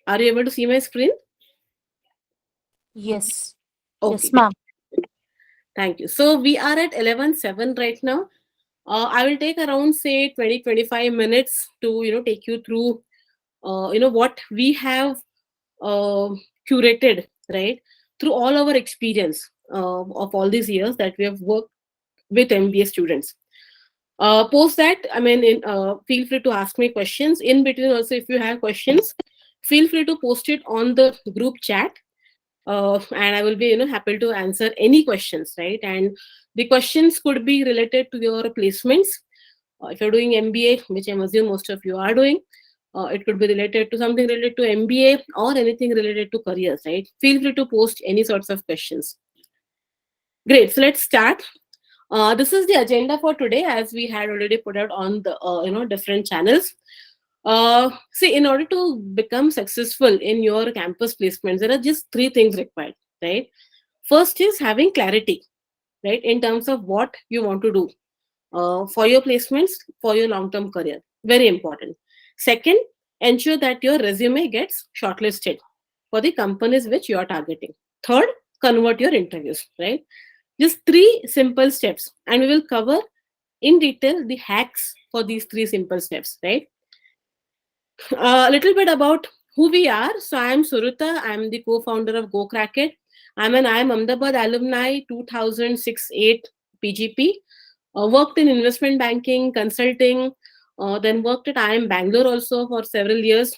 Are you able to see my screen? Yes. Okay, Yes, ma'am. thank you. So we are at 11:07 right now. I will take around say 20-25 minutes to take you through what we have uh, curated, right, through all our experience of all these years that we have worked with MBA students. Post that, I mean, feel free to ask me questions in between. Also, if you have questions, feel free to post it on the group chat, and I will be happy to answer any questions, right? And the questions could be related to your placements. If you're doing MBA, which I'm assuming most of you are doing, it could be related to something related to MBA or anything related to careers, right? Feel free to post any sorts of questions. Great. So let's start. This is the agenda for today, as we had already put out on the different channels. See, in order to become successful in your campus placements, there are just three things required, right? First is having clarity, right, in terms of what you want to do for your placements, for your long-term career. Very important. Second, ensure that your resume gets shortlisted for the companies which you are targeting. Third, convert your interviews, right? Just three simple steps, and we will cover in detail the hacks for these three simple steps, right? A little bit about who we are. So I am Suruta. I am the co-founder of Go Crack It. I am Ahmedabad alumni 2006-8 PGP. Worked in investment banking, consulting, then worked at IIM Bangalore also for several years,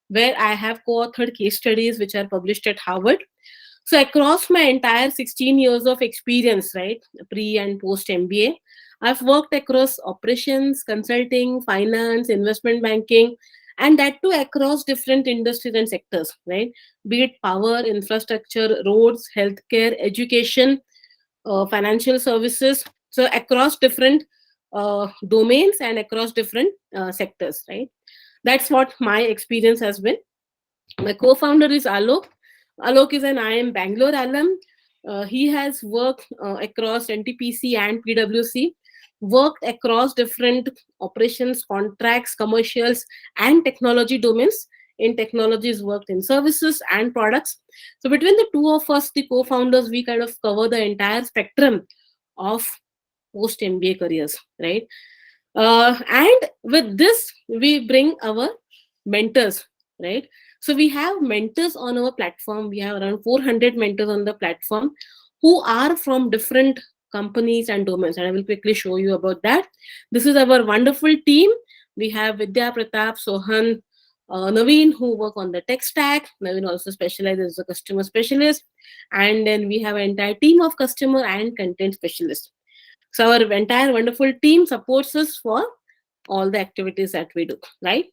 where I have co-authored case studies which are published at Harvard. So across my entire 16 years of experience, right, pre and post MBA, I've worked across operations, consulting, finance, investment banking, and that too across different industries and sectors, right? Be it power, infrastructure, roads, healthcare, education, financial services. So across different domains and across different sectors, right? That's what my experience has been. My co-founder is Alok. Alok is an IIM Bangalore alum. He has worked across NTPC and PwC, worked across different operations, contracts, commercials, and technology domains. In technologies, worked in services and products. So between the two of us, the co-founders, we kind of cover the entire spectrum of post MBA careers, right? And with this, we bring our mentors, right? So we have mentors on our platform. We have around 400 mentors on the platform who are from different companies and domains. And I will quickly show you about that. This is our wonderful team. We have Vidya Pratap, Sohan, Naveen, who work on the tech stack. Naveen also specializes as a customer specialist. And then we have an entire team of customer and content specialists. So our entire wonderful team supports us for all the activities that we do, right?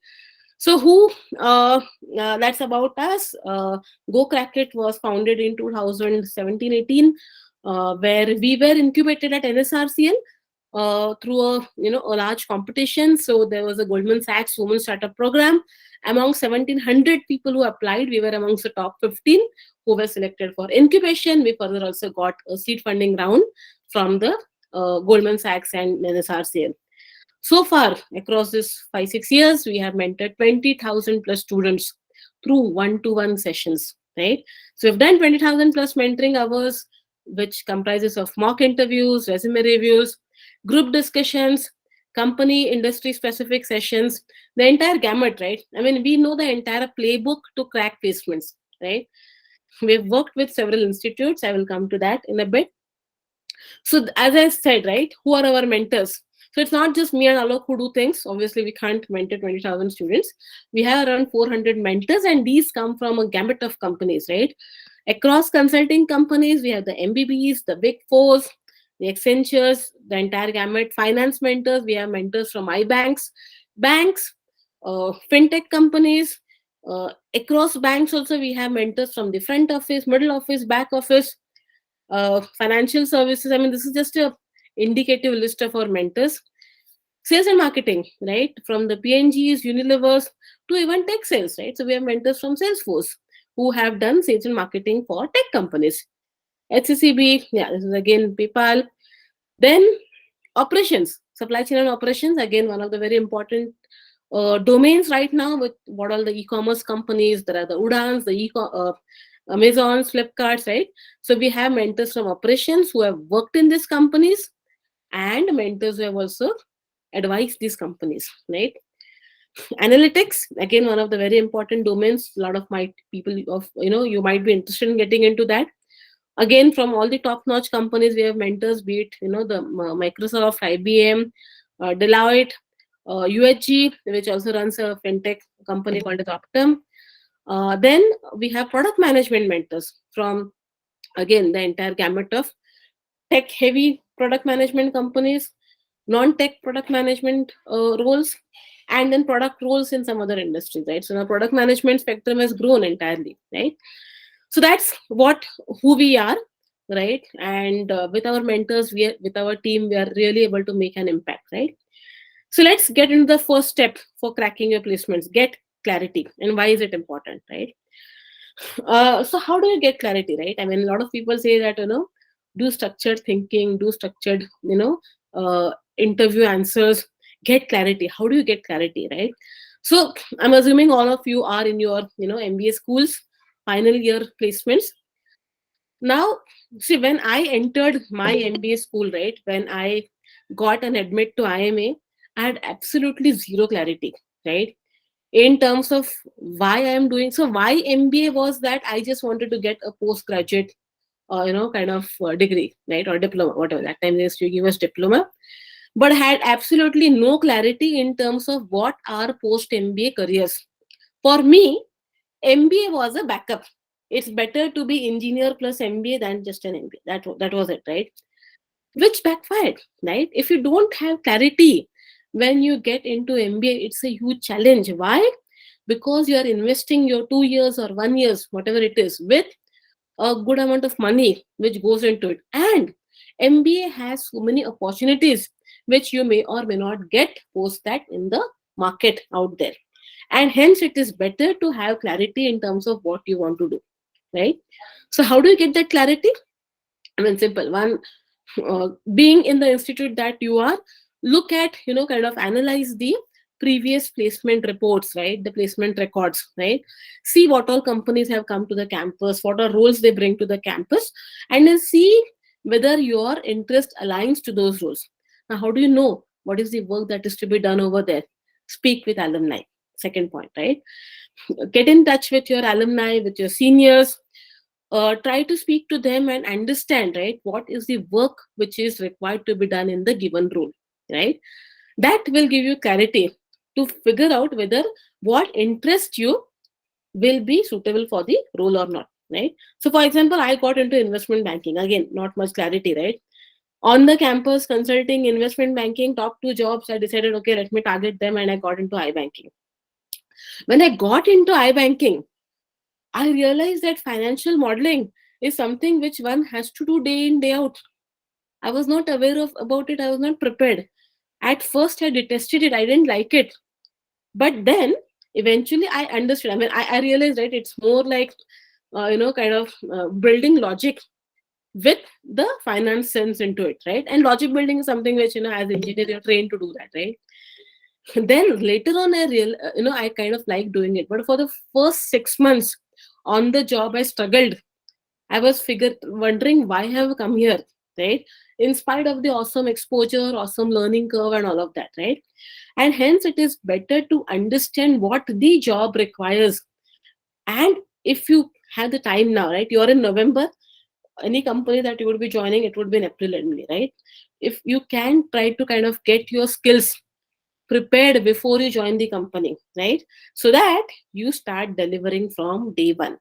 So who that's about us. Go Crack It was founded in 2017-18, where we were incubated at NSRCL through a large competition. So there was a Goldman Sachs Women Startup Program. Among 1,700 people who applied, we were amongst the top 15 who were selected for incubation. We further also got a seed funding round from the Goldman Sachs and NSRCL. So far, across this 5-6 years, we have mentored 20,000 plus students through one-to-one sessions, right? So we've done 20,000 plus mentoring hours, which comprises of mock interviews, resume reviews, group discussions, company industry specific sessions, the entire gamut, right? I mean, we know the entire playbook to crack placements, right? We've worked with several institutes. I will come to that in a bit. So as I said, right, who are our mentors? So it's not just me and Alok who do things. Obviously, we can't mentor 20,000 students. We have around 400 mentors, and these come from a gamut of companies, right? Across consulting companies, we have the MBBs, the Big Fours, the Accentures, the entire gamut. Finance mentors, we have mentors from iBanks, banks, fintech companies. Across banks, also, we have mentors from the front office, middle office, back office, financial services. I mean, this is just a indicative list of our mentors. Sales and marketing, right? From the PNGs, Unilevers to even tech sales, right? So we have mentors from Salesforce who have done sales and marketing for tech companies. HCCB, yeah, this is again PayPal. Then operations, supply chain and operations, again, one of the very important domains right now, with what are the e-commerce companies, there are the Udans, the Amazons, Flipkarts, right? So we have mentors from operations who have worked in these companies, and mentors who have also advised these companies, right? Analytics, again, one of the very important domains. A lot of my people of, you might be interested in getting into that. Again, from all the top notch companies, we have mentors, be it, the Microsoft, IBM, Deloitte, UHG, which also runs a fintech company called as Optum. Then we have product management mentors from, again, the entire gamut of tech heavy product management companies, non tech product management roles, and then product roles in some other industries, right? So now product management spectrum has grown entirely, right? So that's what, who we are, right? And with our mentors, with our team, we are really able to make an impact, right? So let's get into the first step for cracking your placements. Get clarity. And why is it important, right? So how do you get clarity, right? I mean, a lot of people say that, do structured thinking, do structured, interview answers, get clarity. How do you get clarity, right? So I'm assuming all of you are in your, MBA schools, final year placements. Now, see, when I entered my MBA school, right, when I got an admit to IIMA, I had absolutely zero clarity, right, in terms of why I am doing. So why MBA was that I just wanted to get a postgraduate, kind of degree, right, or diploma, whatever. That time they used to give us diploma, but had absolutely no clarity in terms of what are post MBA careers. For me, MBA was a backup. It's better to be engineer plus MBA than just an MBA. That was it, right? Which backfired, right? If you don't have clarity when you get into MBA, it's a huge challenge. Why? Because you are investing your 2 years or 1 years, whatever it is, with a good amount of money which goes into it. And MBA has so many opportunities which you may or may not get post that in the market out there. And hence, it is better to have clarity in terms of what you want to do, right? So, how do you get that clarity? I mean, simple one, being in the institute that you are, look at, kind of analyze the previous placement reports, right? The placement records, right? See what all companies have come to the campus, what are roles they bring to the campus, and then see whether your interest aligns to those roles. Now, how do you know what is the work that is to be done over there? Speak with alumni. Second point, right? Get in touch with your alumni, with your seniors. Try to speak to them and understand, right, what is the work which is required to be done in the given role, right? That will give you clarity to figure out whether what interests you will be suitable for the role or not, right? So for example, I got into investment banking. Again, not much clarity, right? On the campus, consulting, investment banking, top two jobs, I decided, okay, let me target them, and I got into iBanking. When I got into iBanking, I realized that financial modeling is something which one has to do day in, day out. I was not aware of about it. I was not prepared. At first, I detested it. I didn't like it. But then, eventually, I understood. I mean, I realized, right, it's more like, kind of building logic with the finance sense into it, right? And logic building is something which, as engineer, you're trained to do that, right? Then later on, I kind of like doing it. But for the first 6 months on the job, I struggled. I was wondering why I have come here, right? In spite of the awesome exposure, awesome learning curve, and all of that, right? And hence, it is better to understand what the job requires. And if you have the time now, right? You're in November. Any company that you would be joining, it would be in April only, right? If you can try to kind of get your skills prepared before you join the company, right? So that you start delivering from day one.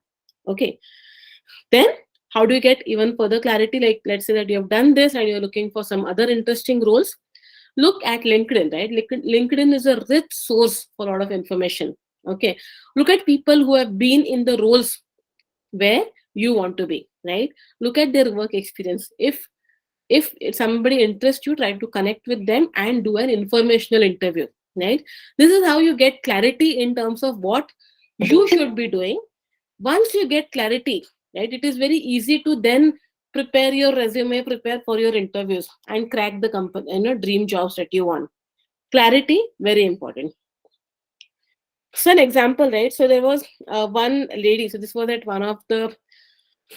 Okay. Then, how do you get even further clarity? Like, let's say that you have done this and you're looking for some other interesting roles. Look at LinkedIn, right? LinkedIn is a rich source for a lot of information. Okay. Look at people who have been in the roles where you want to be, right? Look at their work experience. If somebody interests you, try to connect with them and do an informational interview, right? This is how you get clarity in terms of what you should be doing. Once you get clarity, right, it is very easy to then prepare your resume, prepare for your interviews, and crack the company, dream jobs that you want. Clarity, very important. So an example, right? So there was one lady. So this was at one of the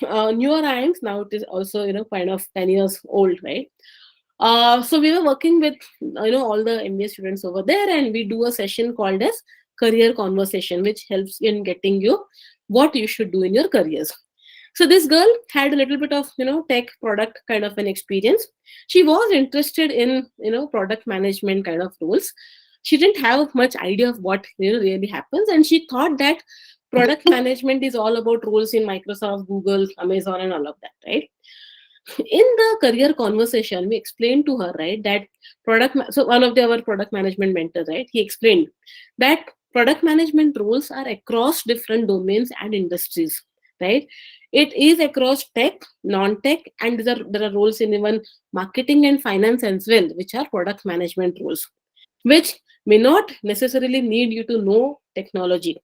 newer IIMs. Now it is also kind of 10 years old, right? So we were working with all the MBA students over there, and we do a session called as career conversation, which helps in getting you what you should do in your careers. So this girl had a little bit of tech product kind of an experience. She was interested in product management kind of roles. She didn't have much idea of what really happens, and she thought that product management is all about roles in Microsoft, Google, Amazon, and all of that, right? In the career conversation, we explained to her, right, that so one of our product management mentors, right, he explained that product management roles are across different domains and industries, right? It is across tech, non-tech, and there are roles in even marketing and finance as well, which are product management roles, which may not necessarily need you to know technology.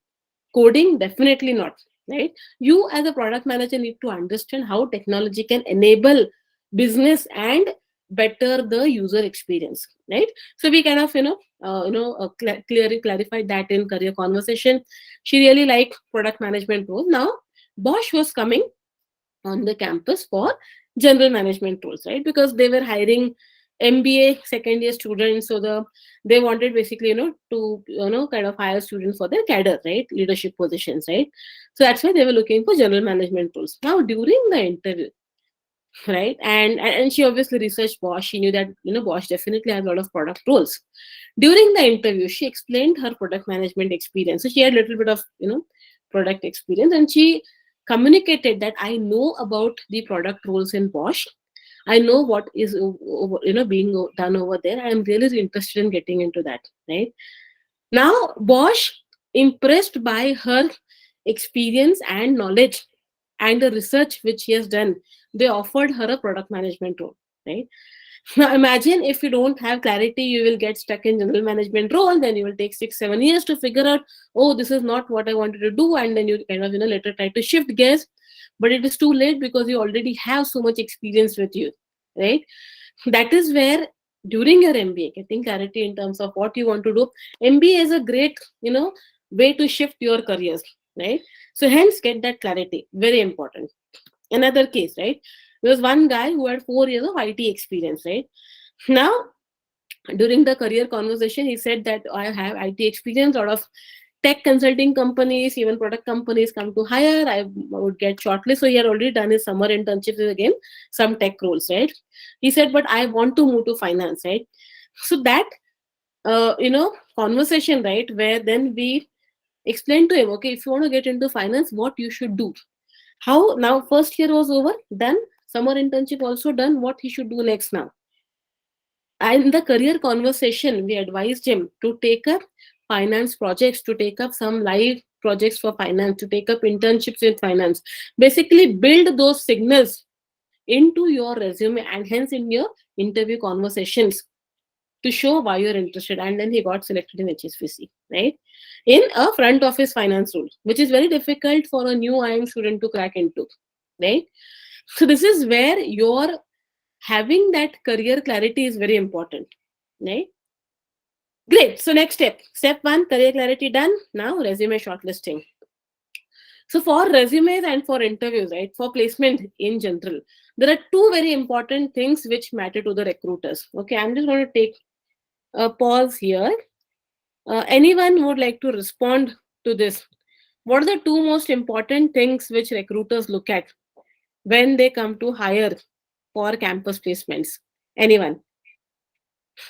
Coding, definitely not, right? You as a product manager need to understand how technology can enable business and better the user experience, right? So we kind of clearly clarified that in career conversation. She really liked product management role. Now Bosch was coming on the campus for general management roles, right? Because they were hiring MBA second year students, so they wanted basically to kind of hire students for their cadre, right? Leadership positions, right? So that's why they were looking for general management roles. Now during the interview, right, and she obviously researched Bosch. She knew that Bosch definitely has a lot of product roles. During the interview, she explained her product management experience. So she had a little bit of product experience, and she communicated that I know about the product roles in Bosch. I know what is being done over there. I am really interested in getting into that, right? Now Bosch, impressed by her experience and knowledge and the research which she has done, they offered her a product management role, right? Now imagine if you don't have clarity, you will get stuck in general management role, then you will take 6 7 years to figure out, oh, this is not what I wanted to do, and then you kind of later try to shift gears, but it is too late because you already have so much experience with you, right? That is where during your MBA, getting clarity in terms of what you want to do, MBA is a great way to shift your careers, right? So hence get that clarity, very important. Another case, right? There was one guy who had 4 years of IT experience, right? Now during the career conversation, he said that I have IT experience, a lot of tech consulting companies, even product companies come to hire, I would get shortlisted. So he had already done his summer internships again, some tech roles, right? He said, but I want to move to finance, right? So that conversation, right, where then we explained to him, okay, if you want to get into finance, what you should do. How now first year was over, done, summer internship also done, what he should do next now. And in the career conversation, we advised him to take up finance projects, to take up some live projects for finance, to take up internships in finance. Basically, build those signals into your resume and hence in your interview conversations to show why you're interested. And then he got selected in HSBC, right? In a front office finance role, which is very difficult for a new IIM student to crack into, right? So this is where your having that career clarity is very important, right? Great. So next step. Step one, career clarity done. Now resume shortlisting. So for resumes and for interviews, right, for placement in general, there are two very important things which matter to the recruiters. Okay, I'm just going to take a pause here. Anyone would like to respond to this? What are the two most important things which recruiters look at when they come to hire for campus placements? Anyone?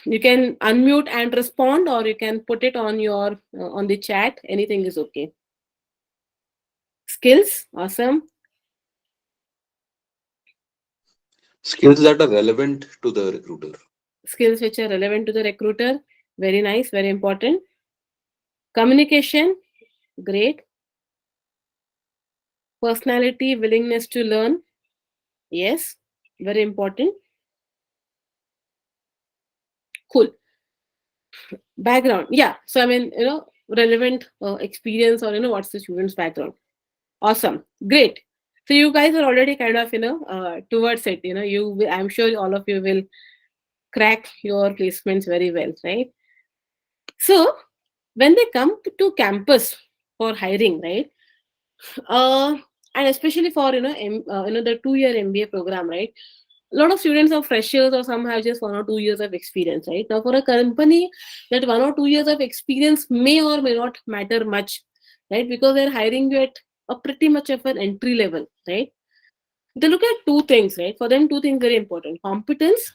You can unmute and respond, or you can put it on your on the chat. Anything is okay. Skills, awesome. Skills that are relevant to the recruiter. Skills which are relevant to the recruiter, very nice, very important. Communication, great. Personality, willingness to learn, yes, very important. Cool. Background, yeah. So I mean, relevant experience, or what's the student's background. Awesome, great. So you guys are already kind of towards it. I'm sure all of you will crack your placements very well, right? So When they come to campus for hiring, right? uh, and especially for the 2 year MBA program, right? A lot of students are freshers or some have just 1 or 2 years of experience, right? Now for a company, that 1 or 2 years of experience may or may not matter much, right? Because they're hiring you at a pretty much of an entry level, right? They look at two things, right? For them, two things very important: competence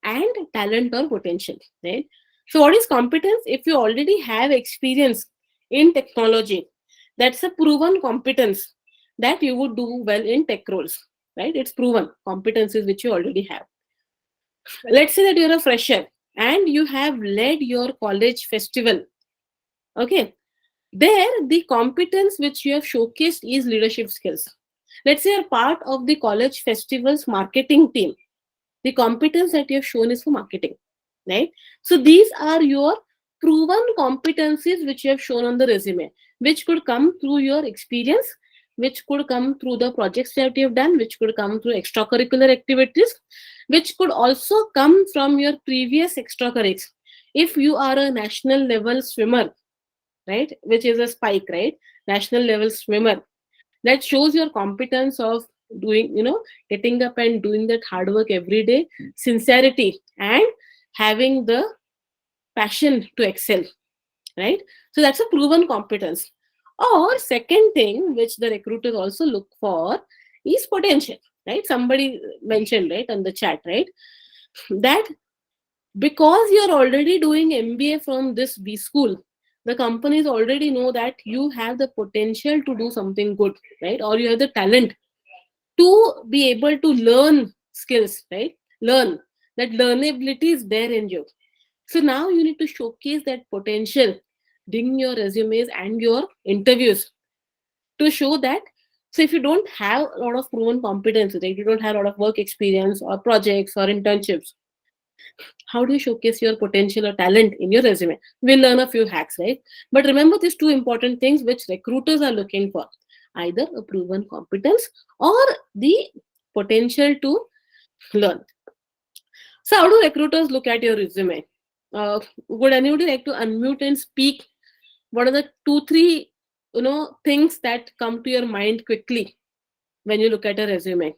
and talent or potential, right? So what is competence? If you already have experience in technology, that's a proven competence that you would do well in tech roles, right? It's proven competencies which you already have. Let's say that you're a fresher and you have led your college festival. Okay, there the competence which you have showcased is leadership skills. Let's say you're part of the college festival's marketing team. The competence that you have shown is for marketing, right? So these are your proven competencies which you have shown on the resume, which could come through your experience, which could come through the projects that you have done, which could come through extracurricular activities, which could also come from your previous extracurriculars. If you are a national level swimmer, right, which is a spike, right, national level swimmer, that shows your competence of doing, getting up and doing that hard work every day, sincerity, and having the passion to excel, right? So that's a proven competence. Or second thing which the recruiters also look for is potential, right? Somebody mentioned, right, on the chat, right, that because you're already doing MBA from this B school, the companies already know that you have the potential to do something good, right? Or you have the talent to be able to learn skills, right? Learn. That learnability is there in you. So now you need to showcase that potential in your resumes and your interviews to show that. So if you don't have a lot of proven competences, right? You don't have a lot of work experience or projects or internships, how do you showcase your potential or talent in your resume? We'll learn a few hacks, right? But remember these two important things which recruiters are looking for: either a proven competence or the potential to learn. So, how do recruiters look at your resume? Would anybody like to unmute and speak? What are the two, three, things that come to your mind quickly when you look at a resume?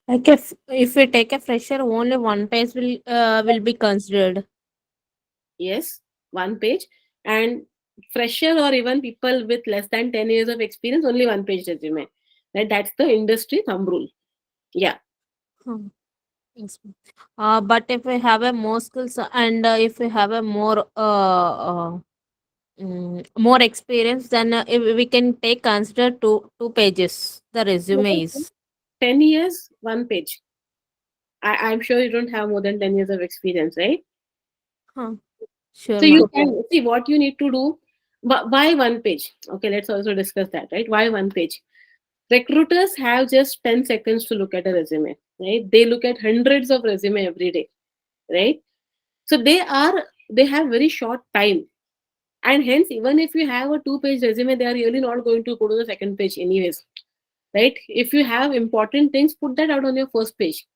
Like if we take a fresher, only one page will be considered. Yes, one page. And fresher or even people with less than 10 years of experience, only one page resume. Right? That's the industry thumb rule. Yeah. Hmm. Yes, ma'am. But if we have a more skills and if we have a more experience, then if we can take consider two pages. The resume is. 10 years, one page. I'm sure you don't have more than 10 years of experience, right? Huh. Sure, So you ma'am. can see what you need to do. Why one page? Okay, let's also discuss that, right? Why one page? Recruiters have just 10 seconds to look at a resume, right? They look at hundreds of resume every day, right? So they have very short time. And hence, even if you have a two-page resume, they are really not going to go to the second page anyways, right? If you have important things, put that out on your first page.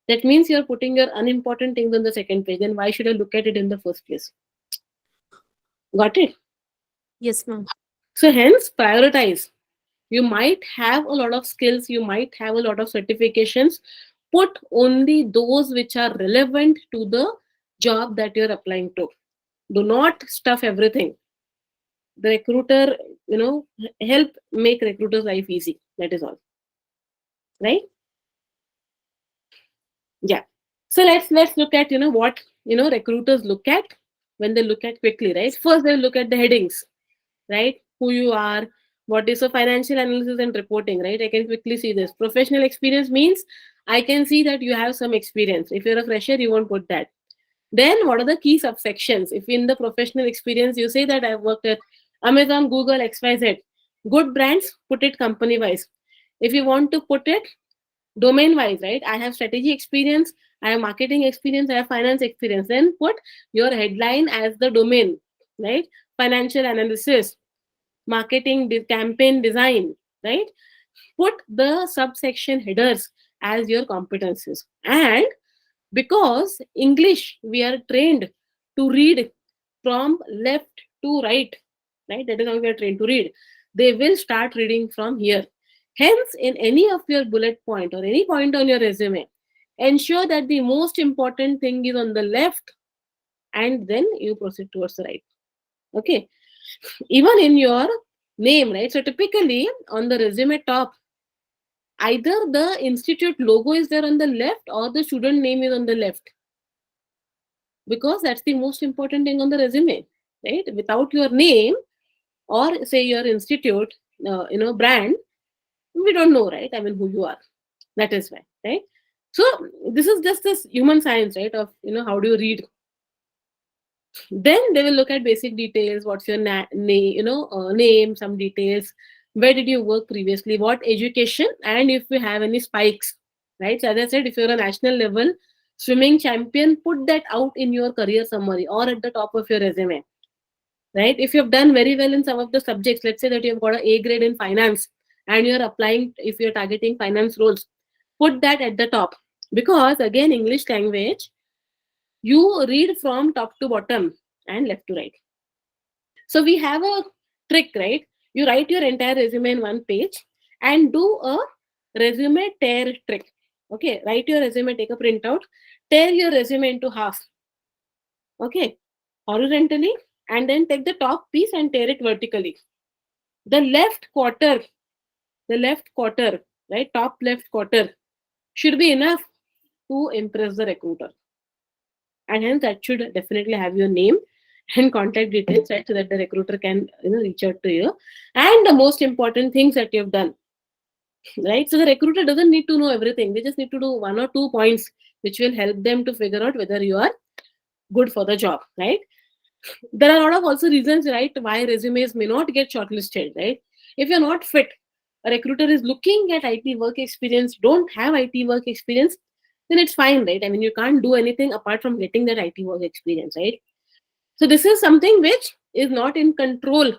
That means you're putting your unimportant things on the second page. Then why should I look at it in the first place? Got it? Yes, ma'am. So hence, prioritize. You might have a lot of skills, you might have a lot of certifications. Put only those which are relevant to the job that you're applying to. Do not stuff everything. The recruiter, help make recruiter's life easy. That is all. Right? Yeah. So let's look at what recruiters look at when they look at quickly, right? First they look at the headings, right? Who you are, what is a financial analysis and reporting, right? I can quickly see this. Professional experience means I can see that you have some experience. If you're a fresher, you won't put that. Then what are the key subsections? If in the professional experience you say that I've worked at Amazon, Google, XYZ, good brands, put it company wise. If you want to put it domain wise, right? I have strategy experience, I have marketing experience, I have finance experience. Then put your headline as the domain, right? Financial analysis, marketing, campaign design, right? Put the subsection headers as your competencies. And because English, we are trained to read from left to right, right? That is how we are trained to read. They will start reading from here. Hence, in any of your bullet point or any point on your resume, ensure that the most important thing is on the left and then you proceed towards the right. Okay. Even in your name, right? So typically on the resume top, either the institute logo is there on the left or the student name is on the left, because that's the most important thing on the resume, right? Without your name or say your institute, brand, we don't know, right? I mean, who you are. That is why, right? So this is just this human science, right? Of how do you read. Then they will look at basic details. What's your name, some details. Where did you work previously? What education? And if you have any spikes, right? So as I said, if you're a national level swimming champion, put that out in your career summary or at the top of your resume, right? If you've done very well in some of the subjects, let's say that you've got an A grade in finance and you're applying, if you're targeting finance roles, put that at the top. Because again, English language, you read from top to bottom and left to right. So we have a trick, right? You write your entire resume in one page and do a resume tear trick. Okay, write your resume, take a printout, tear your resume into half. Okay, horizontally, and then take the top piece and tear it vertically. The left quarter, right? Top left quarter should be enough to impress the recruiter. And hence that should definitely have your name and contact details, right? So that the recruiter can reach out to you. And the most important things that you've done, right? So the recruiter doesn't need to know everything. They just need to do one or two points which will help them to figure out whether you are good for the job, right? There are a lot of also reasons, right, why resumes may not get shortlisted, right? If you're not fit, a recruiter is looking at IT work experience, don't have IT work experience, then it's fine, right? I mean, you can't do anything apart from getting that IT work experience, right? So this is something which is not in control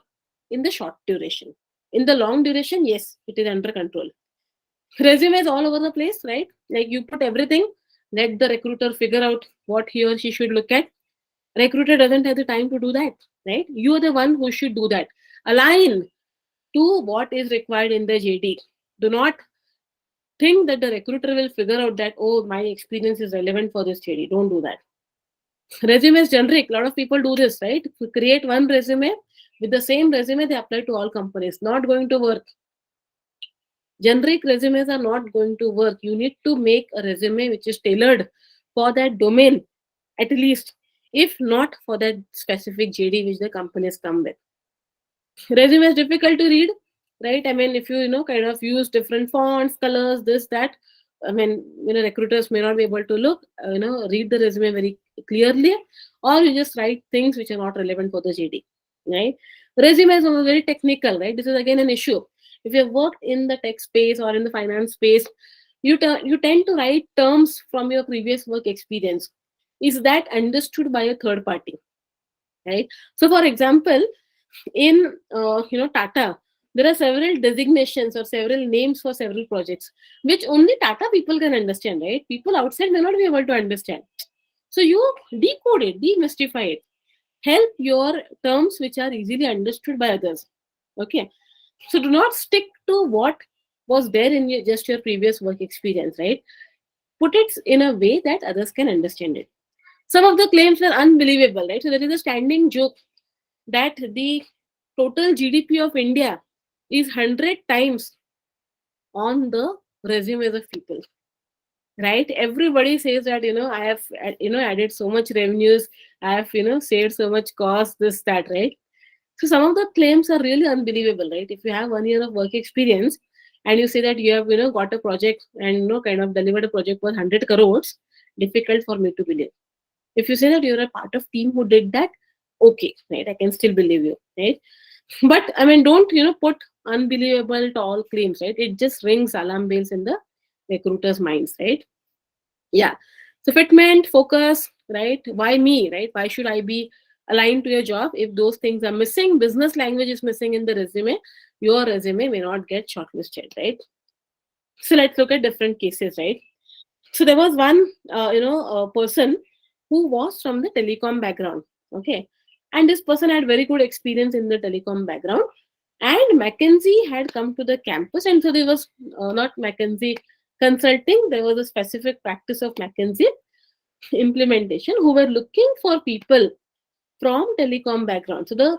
in the short duration. In the long duration, yes, it is under control. Resumes all over the place, right? Like you put everything, let the recruiter figure out what he or she should look at. Recruiter doesn't have the time to do that, right? You are the one who should do that. Align to what is required in the JD. Do not think that the recruiter will figure out that, oh, my experience is relevant for this JD. Don't do that. Resume is generic. A lot of people do this, right? To create one resume, with the same resume, they apply to all companies. Not going to work. Generic resumes are not going to work. You need to make a resume which is tailored for that domain, at least, if not for that specific JD which the companies come with. Resume is difficult to read, right? I mean, if you kind of use different fonts, colors, this, that, I mean, recruiters may not be able to look, read the resume very clearly, or you just write things which are not relevant for the JD, right? Resumes are very technical, right? This is again an issue. If you have worked in the tech space or in the finance space, you tend to write terms from your previous work experience. Is that understood by a third party, right? So, for example, in Tata, there are several designations or several names for several projects, which only Tata people can understand, right? People outside may not be able to understand. So you decode it, demystify it, help your terms which are easily understood by others. Okay, so do not stick to what was there in just your previous work experience, right? Put it in a way that others can understand it. Some of the claims were unbelievable, right? So there is a standing joke that the total GDP of India is 100 times on the resumes of people, right? Everybody says that, I have, added so much revenues, I have, saved so much cost, this, that, right? So some of the claims are really unbelievable, right? If you have 1 year of work experience and you say that you have, got a project and, kind of delivered a project worth 100 crores, difficult for me to believe. If you say that you're a part of team who did that, okay, right? I can still believe you, right? But I mean, don't put unbelievable tall claims, right? It just rings alarm bells in the recruiters' minds, right? Yeah. So fitment, focus, right? Why me, right? Why should I be aligned to your job? If those things are missing, business language is missing in the resume, your resume may not get shortlisted, right? So let's look at different cases, right? So there was one, person who was from the telecom background. Okay, And this person had very good experience in the telecom background. And McKinsey had come to the campus, and so there was not McKinsey consulting, there was a specific practice of McKinsey implementation who were looking for people from telecom background. So the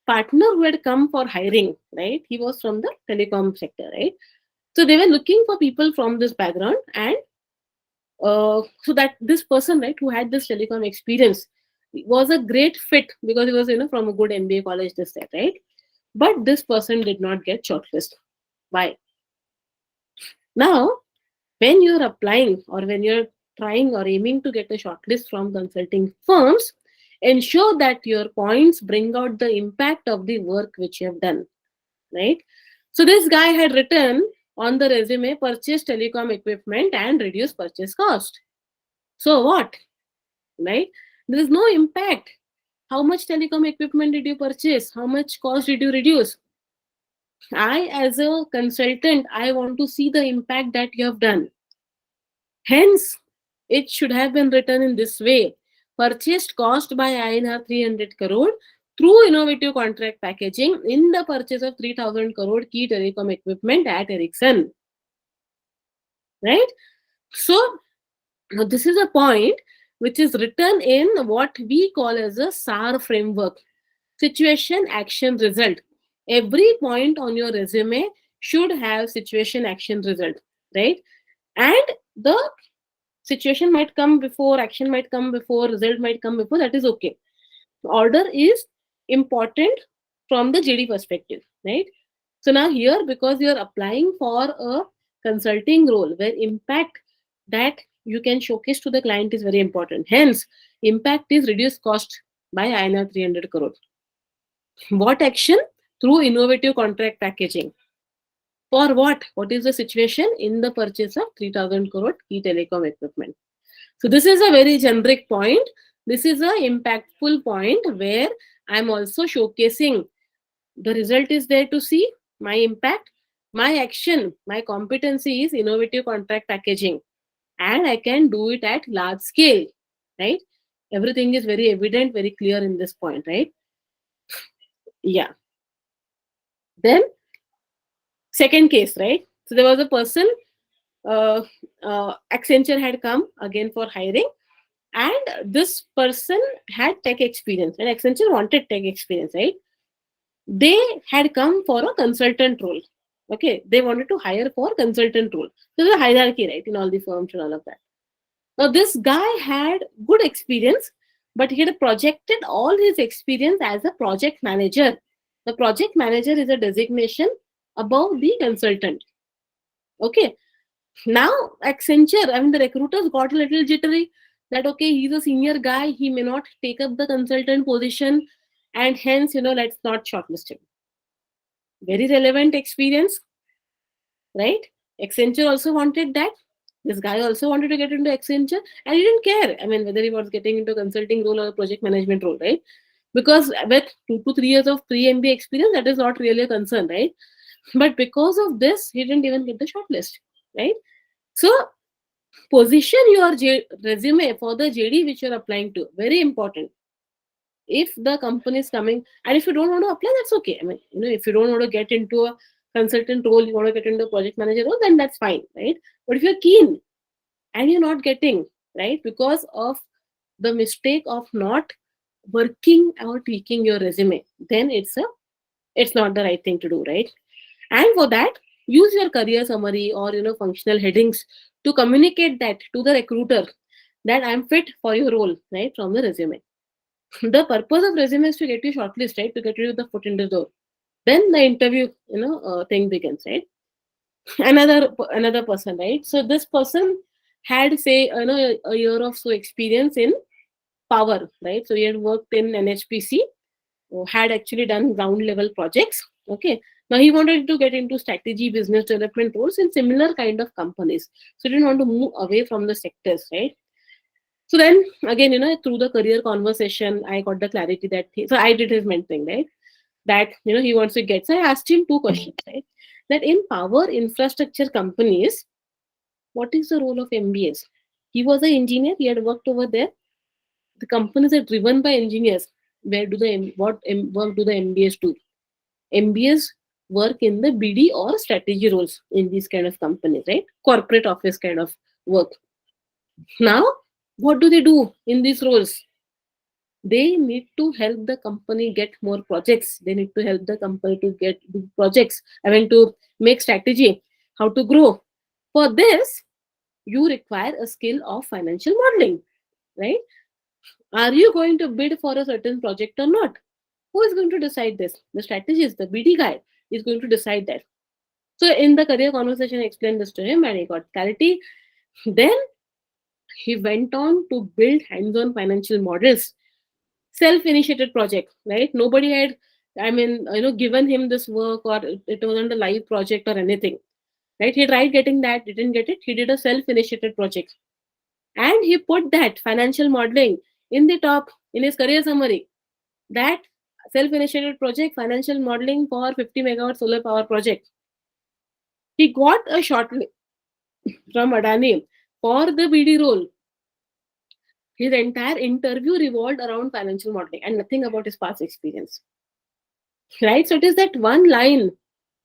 partner who had come for hiring, right, he was from the telecom sector, right? So they were looking for people from this background, and so that this person, right, who had this telecom experience was a great fit because he was, from a good MBA college, this that, right? But this person did not get shortlisted. Why? Now, when you're applying or when you're trying or aiming to get a shortlist from consulting firms, ensure that your points bring out the impact of the work which you have done, right? So this guy had written on the resume, purchase telecom equipment and reduce purchase cost. So what? Right? There is no impact. How much telecom equipment did you purchase? How much cost did you reduce? I, as a consultant, I want to see the impact that you have done. Hence, it should have been written in this way. Purchased cost by INR 300 crore through innovative contract packaging in the purchase of 3000 crore key telecom equipment at Ericsson. Right? So, now this is a point which is written in what we call as a SAR framework, situation, action, result. Every point on your resume should have situation, action, result, right? And the situation might come before, action might come before, result might come before, that is okay. Order is important from the JD perspective, right? So now here, because you're applying for a consulting role where impact that you can showcase to the client is very important. Hence, impact is reduced cost by INR 300 crore. What action? Through innovative contract packaging. For what? What is the situation in the purchase of 3000 crore key telecom equipment? So this is a very generic point. This is a impactful point where I'm also showcasing the result is there to see my impact, my action, my competency is innovative contract packaging, and I can do it at large scale, right? Everything is very evident, very clear in this point, right? Yeah. Then second case, right? So there was a person, Accenture had come again for hiring, and this person had tech experience, and Accenture wanted tech experience, right? They had come for a consultant role. Okay, they wanted to hire for consultant role. There's a hierarchy, right, in all the firms and all of that. Now this guy had good experience, but he had projected all his experience as a project manager. The project manager is a designation above the consultant. Okay, now Accenture, I mean the recruiters got a little jittery that okay, he's a senior guy, he may not take up the consultant position, and hence, let's not shortlist him. Very relevant experience, right? Accenture also wanted that. This guy also wanted to get into Accenture, and he didn't care. I mean, whether he was getting into consulting role or a project management role, right? Because with 2 to 3 years of pre-MBA experience, that is not really a concern, right? But because of this, he didn't even get the shortlist, right? So position your resume for the JD which you're applying to. Very important. If the company is coming, and if you don't want to apply, that's okay. I mean, if you don't want to get into a consultant role, you want to get into a project manager role, then that's fine, right? But if you're keen and you're not getting, right, because of the mistake of not working or tweaking your resume, then it's not the right thing to do, right? And for that, use your career summary or functional headings to communicate that to the recruiter that I'm fit for your role, right, from the resume. The purpose of resume is to get you shortlist, right, to get you the foot in the door. Then the interview thing begins, right? Another person, right? So this person had say a year of so experience in power, right? So he had worked in NHPC, had actually done ground level projects. Okay, now he wanted to get into strategy, business development roles in similar kind of companies, so he didn't want to move away from the sectors, right? So then again, through the career conversation, I got the clarity that so I did his mentoring, right? That he wants to get. So I asked him two questions, right? That in power infrastructure companies, what is the role of MBAs? He was an engineer, he had worked over there. The companies are driven by engineers. where do the work do the MBAs do? MBAs work in the BD or strategy roles in these kind of companies, right? Corporate office kind of work. Now, what do they do in these roles? They need to help the company get more projects. They need to help the company to get do projects. I mean, to make strategy, how to grow. For this, you require a skill of financial modeling, right? Are you going to bid for a certain project or not? Who is going to decide this? The strategist, the BD guy is going to decide that. So in the career conversation, I explained this to him and he got clarity. Then he went on to build hands-on financial models, self-initiated project, right? Nobody had, I mean, given him this work or it wasn't a live project or anything, right? He tried getting that, didn't get it. He did a self-initiated project and he put that financial modeling in the top in his career summary. That self-initiated project, financial modeling for 50 megawatt solar power project. He got a short from Adani for the BD role. His entire interview revolved around financial modeling and nothing about his past experience. Right? So it is that one line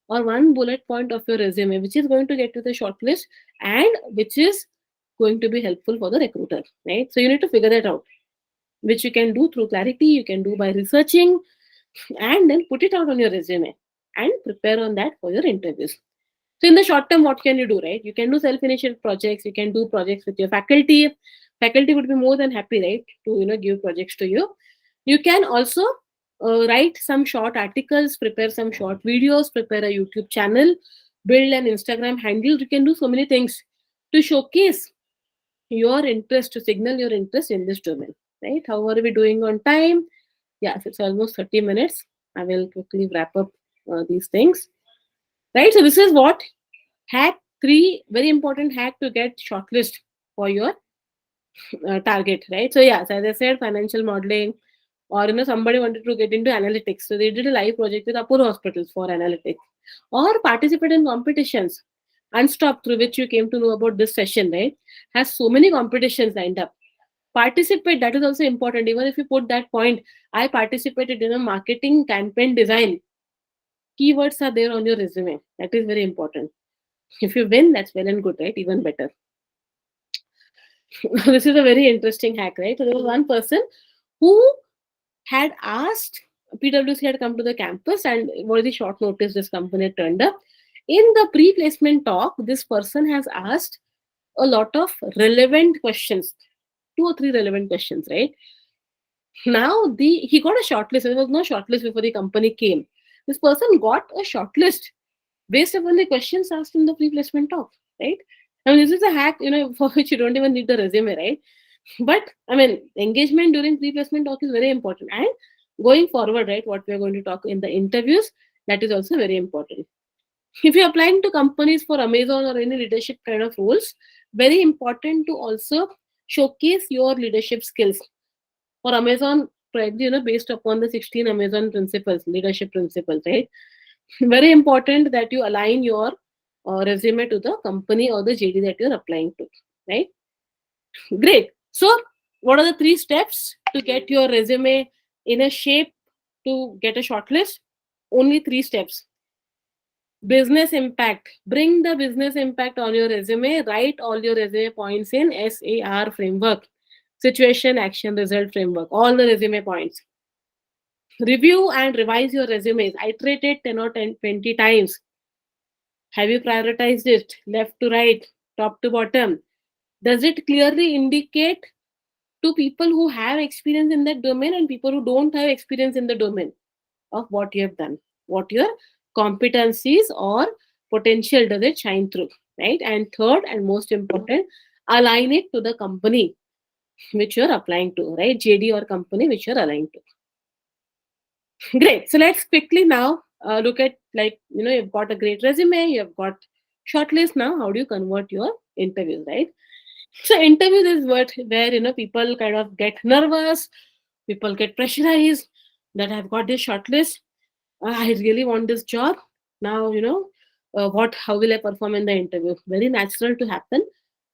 or one bullet point of your resume which is going to get to the shortlist and which is going to be helpful for the recruiter. Right? So you need to figure that out, which you can do through clarity, you can do by researching, and then put it out on your resume and prepare on that for your interviews. So in the short term, what can you do, right? You can do self-initiated projects. You can do projects with your faculty. Faculty would be more than happy, right, to give projects to you. You can also write some short articles, prepare some short videos, prepare a YouTube channel, build an Instagram handle. You can do so many things to showcase your interest, to signal your interest in this domain, right? How are we doing on time? Yes, it's almost 30 minutes. I will quickly wrap up these things, right? So this is what hack three, very important hack to get shortlist for your target, right? So yes, as I said, financial modeling, or somebody wanted to get into analytics, so they did a live project with Apollo Hospitals for analytics, or participate in competitions. Unstop, through which you came to know about this session, right, has so many competitions lined up. Participate, that is also important. Even if you put that point, I participated in a marketing campaign design, keywords are there on your resume. That is very important. If you win, that's well and good, right? Even better. This is a very interesting hack, right? So there was one person who had asked, PwC had come to the campus and was the short notice this company had turned up. In the pre-placement talk, this person has asked a lot of relevant questions, two or three relevant questions, right? Now he got a shortlist. There was no shortlist before the company came. This person got a shortlist based upon the questions asked in the pre-placement talk, right? I mean, this is a hack, for which you don't even need the resume, right? But I mean, engagement during pre-placement talk is very important. And going forward, right, what we are going to talk in the interviews, that is also very important. If you're applying to companies for Amazon or any leadership kind of roles, very important to also showcase your leadership skills. For Amazon, probably, based upon the 16 Amazon principles, leadership principles, right? Very important that you align your resume to the company or the JD that you're applying to, right? Great. So, what are the three steps to get your resume in a shape to get a shortlist? Only three steps. Business impact. Bring the business impact on your resume. Write all your resume points in SAR framework, situation, action, result framework. All the resume points. Review and revise your resumes. Iterate it 10 or 10, 20 times. Have you prioritized it left to right, top to bottom? Does it clearly indicate to people who have experience in that domain and people who don't have experience in the domain of what you have done? What your competencies or potential does it shine through, right? And third and most important, align it to the company which you're applying to, right? JD or company which you're aligned to. Great. So let's quickly now look at, like, you've got a great resume, you've got shortlist. Now, how do you convert your interviews, right? So interviews is where people kind of get nervous, people get pressurized that I've got this shortlist. I really want this job. Now, how will I perform in the interview? Very natural to happen,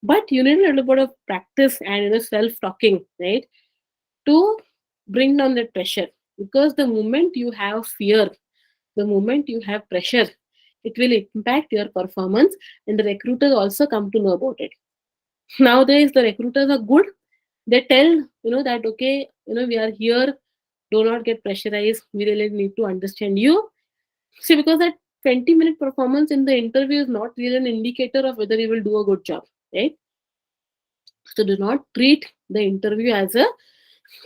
but you need a little bit of practice and self-talking, right, to bring down that pressure. because the moment you have fear, the moment you have pressure, it will impact your performance, and the recruiters also come to know about it. Nowadays the recruiters are good. They tell that, okay, we are here, do not get pressurized, we really need to understand you. See, because that 20-minute performance in the interview is not really an indicator of whether you will do a good job, right? So do not treat the interview as a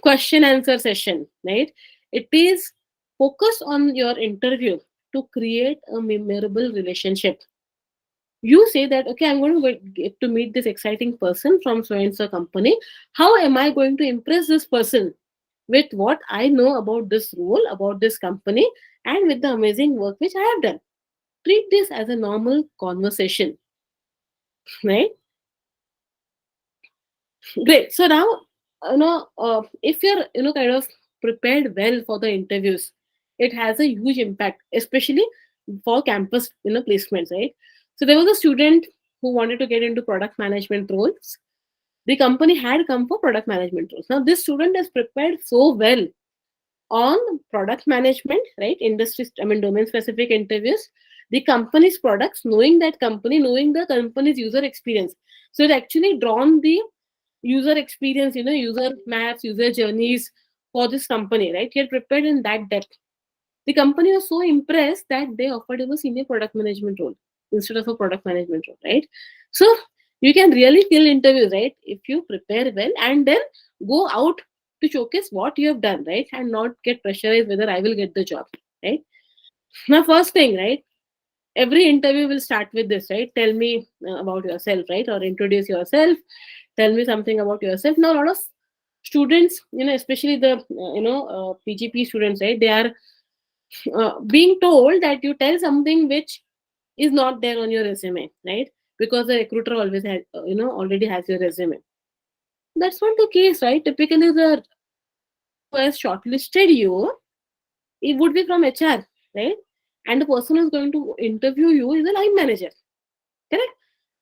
question answer session, right? It is focus on your interview to create a memorable relationship. You say that, okay, I'm going to get to meet this exciting person from so and so company. How am I going to impress this person with what I know about this role, about this company, and with the amazing work which I have done? Treat this as a normal conversation, right? Great. So now, if you're, kind of prepared well for the interviews, it has a huge impact, especially for campus, placements, right? So there was a student who wanted to get into product management roles. The company had come for product management roles. Now, this student is prepared so well on product management, right? Domain specific interviews, the company's products, knowing that company, knowing the company's user experience. So it actually drawn the user experience, user maps, user journeys for this company, right? He had prepared in that depth. The company was so impressed that they offered him a senior product management role instead of a product management role, right? So you can really kill interviews, right? If you prepare well and then go out to showcase what you have done, right? And not get pressurized whether I will get the job, right? Now, first thing, right? Every interview will start with this, right? Tell me about yourself, right? Or introduce yourself. Tell me something about yourself. Now, a lot of students, especially the PGP students, right? They are being told that you tell something which is not there on your resume, right? Because the recruiter always has, already has your resume. That's not the case, right? Typically, the who has shortlisted you, it would be from HR, right? And the person who's going to interview you is a line manager, correct?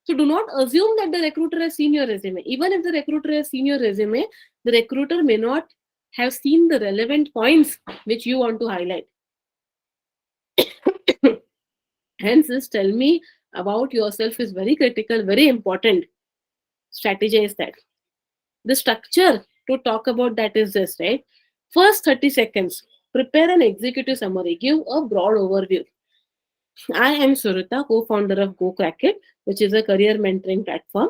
So do not assume that the recruiter has seen your resume. Even if the recruiter has seen your resume, the recruiter may not have seen the relevant points which you want to highlight. Hence, this tell me about yourself is very critical, very important. Strategize that. The structure to talk about that is this, right? First 30 seconds, prepare an executive summary, give a broad overview. I am Suhruta, co-founder of Go Crack It, which is a career mentoring platform.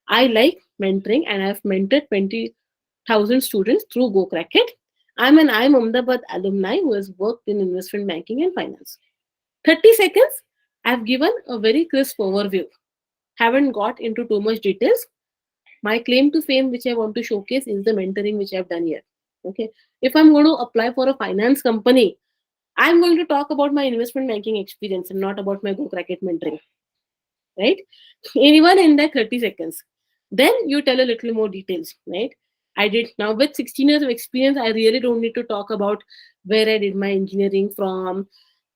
I like mentoring and I've mentored 20,000 students through Go Crack It. I'm an IIM Ahmedabad alumni who has worked in investment banking and finance. 30 seconds, I've given a very crisp overview. Haven't got into too much details. My claim to fame, which I want to showcase, is the mentoring which I've done here. Okay. If I'm going to apply for a finance company, I'm going to talk about my investment banking experience and not about my Go Crack It mentoring, right? Anyone in that 30 seconds. Then you tell a little more details, right? I did now with 16 years of experience, I really don't need to talk about where I did my engineering from,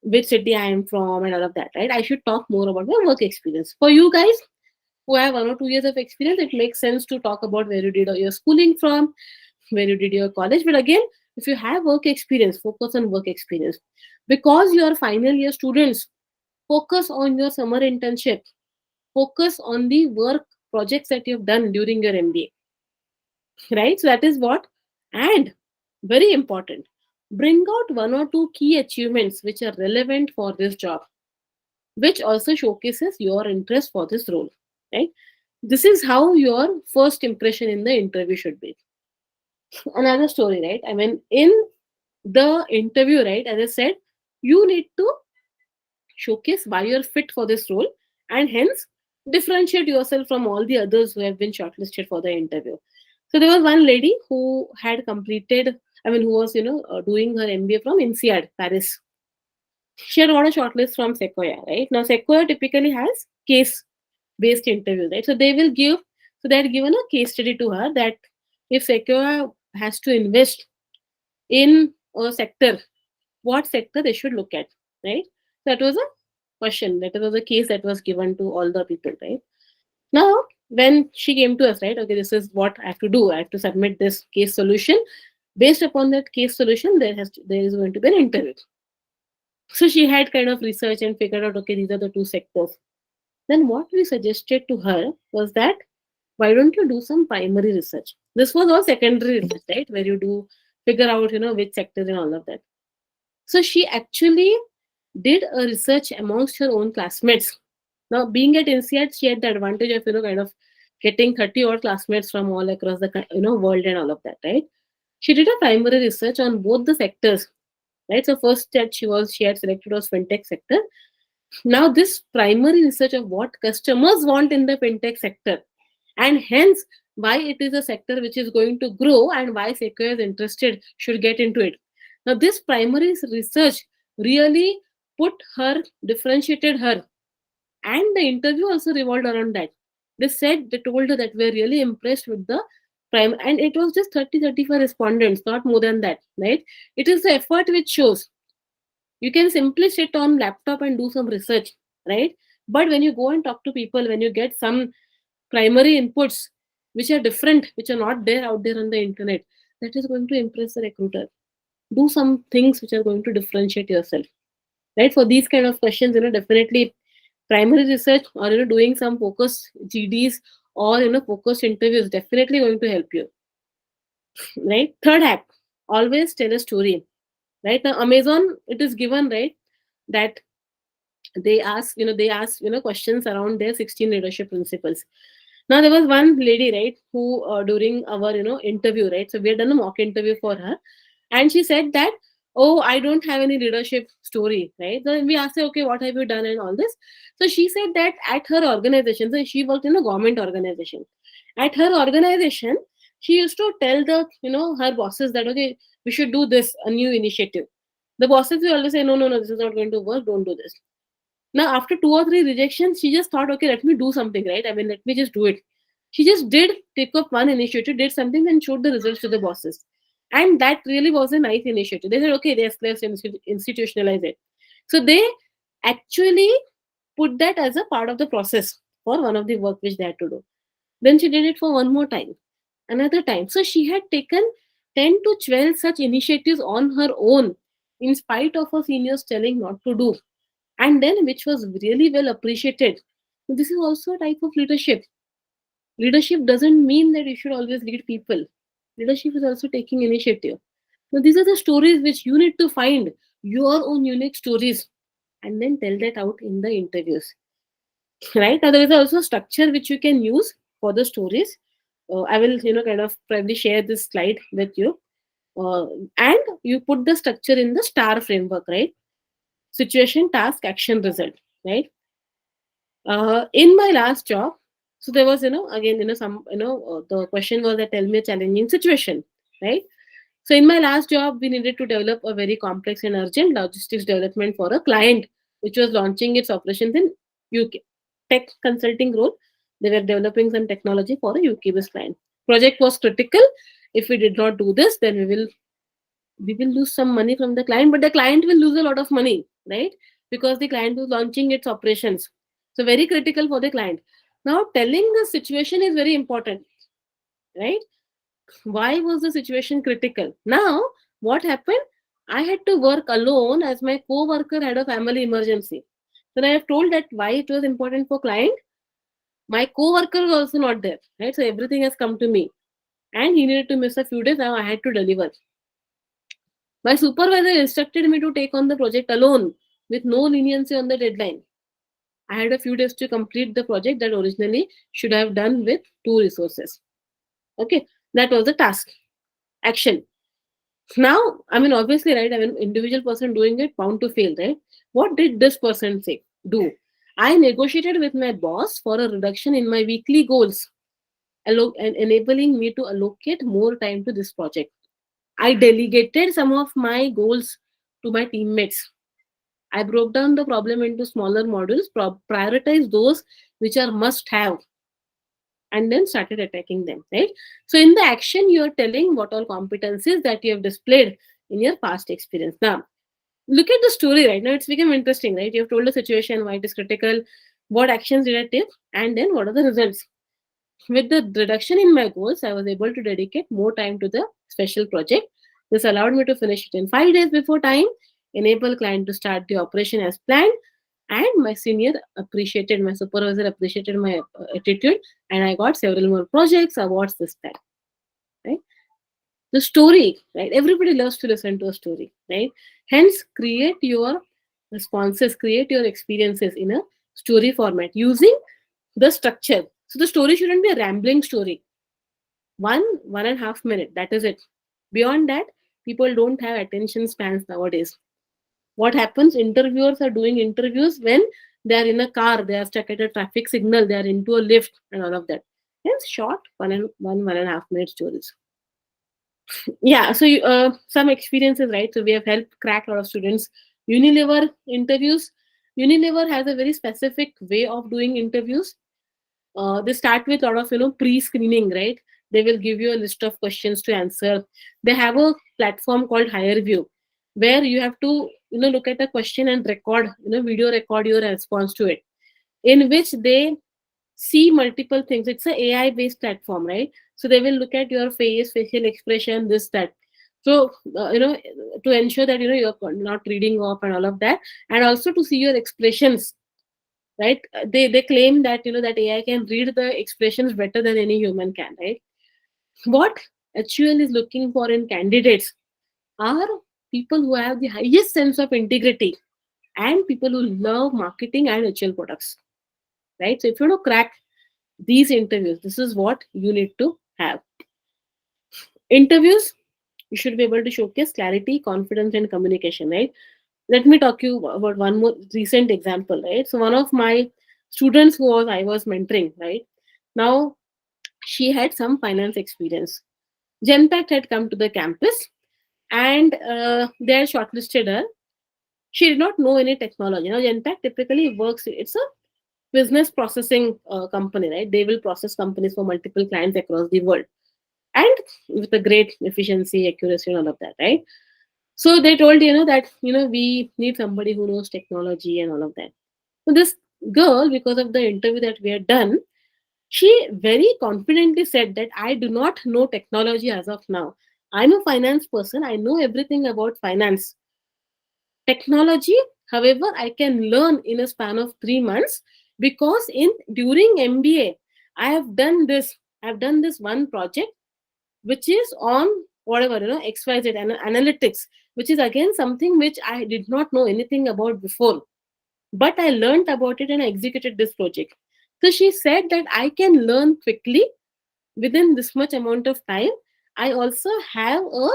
which city I am from, and all of that, right? I should talk more about my work experience. For you guys who have 1 or 2 years of experience, it makes sense to talk about where you did your schooling from, where you did your college. But again, if you have work experience, focus on work experience. Because you are final year students, focus on your summer internship, focus on the work projects that you've done during your MBA, right? So that is what. And very important, bring out 1 or 2 key achievements which are relevant for this job, which also showcases your interest for this role, right? This is how your first impression in the interview should be. Another story, right? I mean, in the interview, right, as I said, you need to showcase why you're fit for this role and hence differentiate yourself from all the others who have been shortlisted for the interview. So there was one lady who had completed, who was, doing her MBA from INSEAD, Paris. She had got a shortlist from Sequoia, right? Now, Sequoia typically has case based interviews, right? So they will give, so they had given a case study to her that if Sequoia has to invest in a sector, what sector they should look at, right? That was a question, that was a case that was given to all the people, right? Now, when she came to us, right, okay, this is what I have to do. I have to submit this case solution. Based upon that case solution, there is going to be an interview. So she had kind of researched and figured out, okay, these are the two sectors. Then what we suggested to her was that why don't you do some primary research? This was all secondary research, right? Where you do figure out, which sector and all of that. So she actually did a research amongst her own classmates. Now, being at INSEAD, she had the advantage of, kind of getting 30 odd classmates from all across the, world and all of that, right? She did a primary research on both the sectors, right? So first that she had selected was fintech sector. Now, this primary research of what customers want in the fintech sector, and hence why it is a sector which is going to grow and why Sequoia is interested should get into it. Now, this primary research really differentiated her, and the interview also revolved around that. They told her that we're really impressed with the prime, and it was just 35 respondents, not more than that, right? It is the effort which shows. You can simply sit on laptop and do some research, right? But when you go and talk to people, when you get some primary inputs which are different, which are not there out there on the internet, that is going to impress the recruiter. Do some things which are going to differentiate yourself, right? For these kind of questions, definitely primary research or doing some focused GDs or focused interviews definitely going to help you, right? Third hack: always tell a story. Right now, Amazon, it is given, right, that they ask questions around their 16 leadership principles. Now there was one lady, right, who during our interview, right, so we had done a mock interview for her, and she said that, oh, I don't have any leadership story, right? So we asked her, okay, what have you done and all this. So she said that at her organization, so she worked in a government organization. At her organization, she used to tell the her bosses that, okay, we should do this, a new initiative. The bosses will always say, no, no, no, this is not going to work, don't do this. Now, after two or three rejections, she just thought, okay, let me do something, right? I mean, let me just do it. She just did take up one initiative, did something, and showed the results to the bosses. And that really was a nice initiative. They said, okay, let's institutionalize it. So they actually put that as a part of the process for one of the work which they had to do. Then she did it for one more time, another time. So she had taken 10 to 12 such initiatives on her own, in spite of her seniors telling not to do, and then which was really well appreciated. This is also a type of leadership. Leadership doesn't mean that you should always lead people. Leadership is also taking initiative. Now, these are the stories which you need to find, your own unique stories, and then tell that out in the interviews. Right now, there is also structure which you can use for the stories. I will, kind of probably share this slide with you. Uh, and you put the structure in the STAR framework, right? Situation, task, action, result, right? In my last job, so there was, again, some, the question was that tell me a challenging situation, right? So in my last job, we needed to develop a very complex and urgent logistics development for a client which was launching its operations in UK. Tech consulting role. They were developing some technology for a UK-based client. Project was critical. If we did not do this, then we will lose some money from the client, but the client will lose a lot of money, right? Because the client was launching its operations. So very critical for the client. Now telling the situation is very important, right? Why was the situation critical? Now what happened? I had to work alone as my co-worker had a family emergency. Then I have told that why it was important for client. My co-worker was also not there, right? So everything has come to me, and he needed to miss a few days. Now I had to deliver. My supervisor instructed me to take on the project alone with no leniency on the deadline. I had a few days to complete the project that originally should have done with two resources. Okay, that was the task. Action. Now, I mean, obviously, right? I mean, individual person doing it bound to fail, right? What did this person say? Do I negotiated with my boss for a reduction in my weekly goals, and enabling me to allocate more time to this project. I delegated some of my goals to my teammates. I broke down the problem into smaller modules, prioritize those which are must have, and then started attacking them, right? So in the action, you are telling what all competencies that you have displayed in your past experience. Now, look at the story, right? Now it's become interesting, right? You have told the situation, why it is critical, what actions did I take, and then what are the results. With the reduction in my goals, I was able to dedicate more time to the special project. This allowed me to finish it in 5 days before time, enable client to start the operation as planned, and my senior appreciated, my supervisor appreciated my attitude, and I got several more projects, awards, this time. Right? The story, right? Everybody loves to listen to a story, right? Hence, create your responses, create your experiences in a story format using the structure. So the story shouldn't be a rambling story. 1.5 minute, that is it. Beyond that, people don't have attention spans nowadays. What happens? Interviewers are doing interviews when they are in a car, they are stuck at a traffic signal, they are into a lift, and all of that. Hence, short 1.5 minute stories. Yeah, so some experiences, right? So we have helped crack a lot of students Unilever interviews. Unilever has a very specific way of doing interviews. They start with a lot of pre-screening, right? They will give you a list of questions to answer. They have a platform called HireView, where you have to look at a question and record, video record your response to it, in which they see multiple things. It's a AI based platform, right? So they will look at your face, facial expression, this, that. So to ensure that you're not reading off and all of that, and also to see your expressions, right? They claim that that AI can read the expressions better than any human can, right? What HUL is looking for in candidates are people who have the highest sense of integrity and people who love marketing and HUL products, right? So if you want to crack these interviews, this is what you need to have. Interviews, you should be able to showcase clarity, confidence, and communication, right? Let me talk you about one more recent example, right? So one of my students who was I was mentoring, right? Now she had some finance experience. Genpact had come to the campus and they had shortlisted her. She did not know any technology. Now Genpact typically works, it's a business processing company, right? They will process companies for multiple clients across the world and with a great efficiency, accuracy, and all of that, right? So they told that we need somebody who knows technology and all of that. So this girl, because of the interview that we had done, she very confidently said that I do not know technology as of now. I'm a finance person. I know everything about finance. Technology, however, I can learn in a span of 3 months because in during MBA, I have done this. I've done this one project which is on whatever XYZ and analytics, which is again something which I did not know anything about before, but I learned about it and I executed this project. So she said that I can learn quickly within this much amount of time. I also have a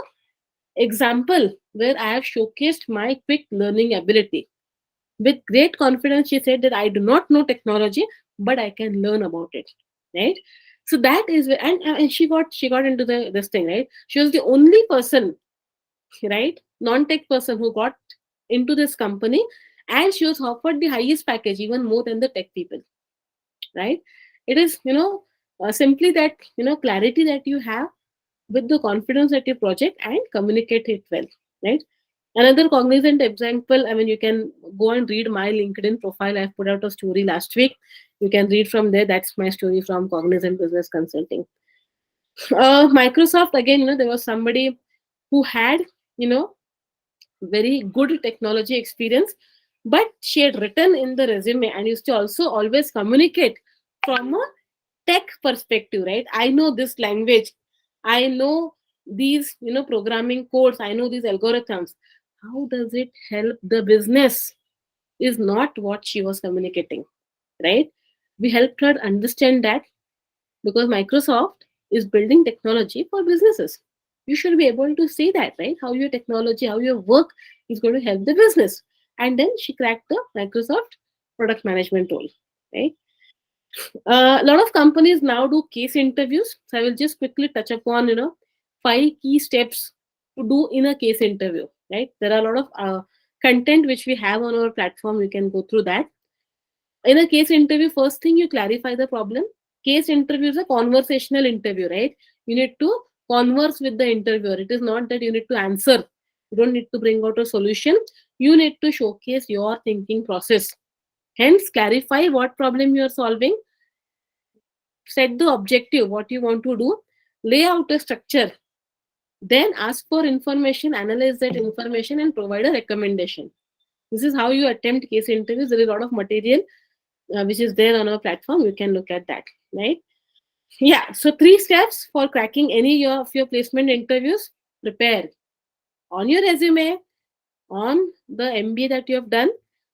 example where I have showcased my quick learning ability. With great confidence, she said that I do not know technology, but I can learn about it. Right. So that is and she got into this thing, right? She was the only person, right, non-tech person who got into this company, and she was offered the highest package, even more than the tech people, right? It is simply that clarity that you have with the confidence at your project and communicate it well, right? Another cognizant example, I mean, you can go and read my LinkedIn profile. I've put out a story last week. You can read from there. That's my story from Cognizant Business Consulting. Microsoft, again, there was somebody who had, you know, very good technology experience, but she had written in the resume and used to also always communicate from a tech perspective, right? I know this language, I know these programming codes, I know these algorithms. How does it help the business is not what she was communicating, right? We helped her understand that because Microsoft is building technology for businesses. You should be able to say that, right? How your technology, how your work is going to help the business. And then she cracked the Microsoft product management role, right? A lot of companies now do case interviews. So I will just quickly touch upon, 5 key steps to do in a case interview, right? There are a lot of content which we have on our platform. You can go through that. In a case interview, first thing you clarify the problem. Case interview is a conversational interview, right? You need to converse with the interviewer. It is not that you need to answer. You don't need to bring out a solution. You need to showcase your thinking process. Hence, clarify what problem you are solving, set the objective, what you want to do, lay out a structure, Then ask for information, analyze that information, and provide a recommendation. This is how you attempt case interviews. There is a lot of material which is there on our platform. You can look at that, right? Yeah. So 3 steps for cracking any of your placement interviews. Prepare on your resume, on the MBA that you have done,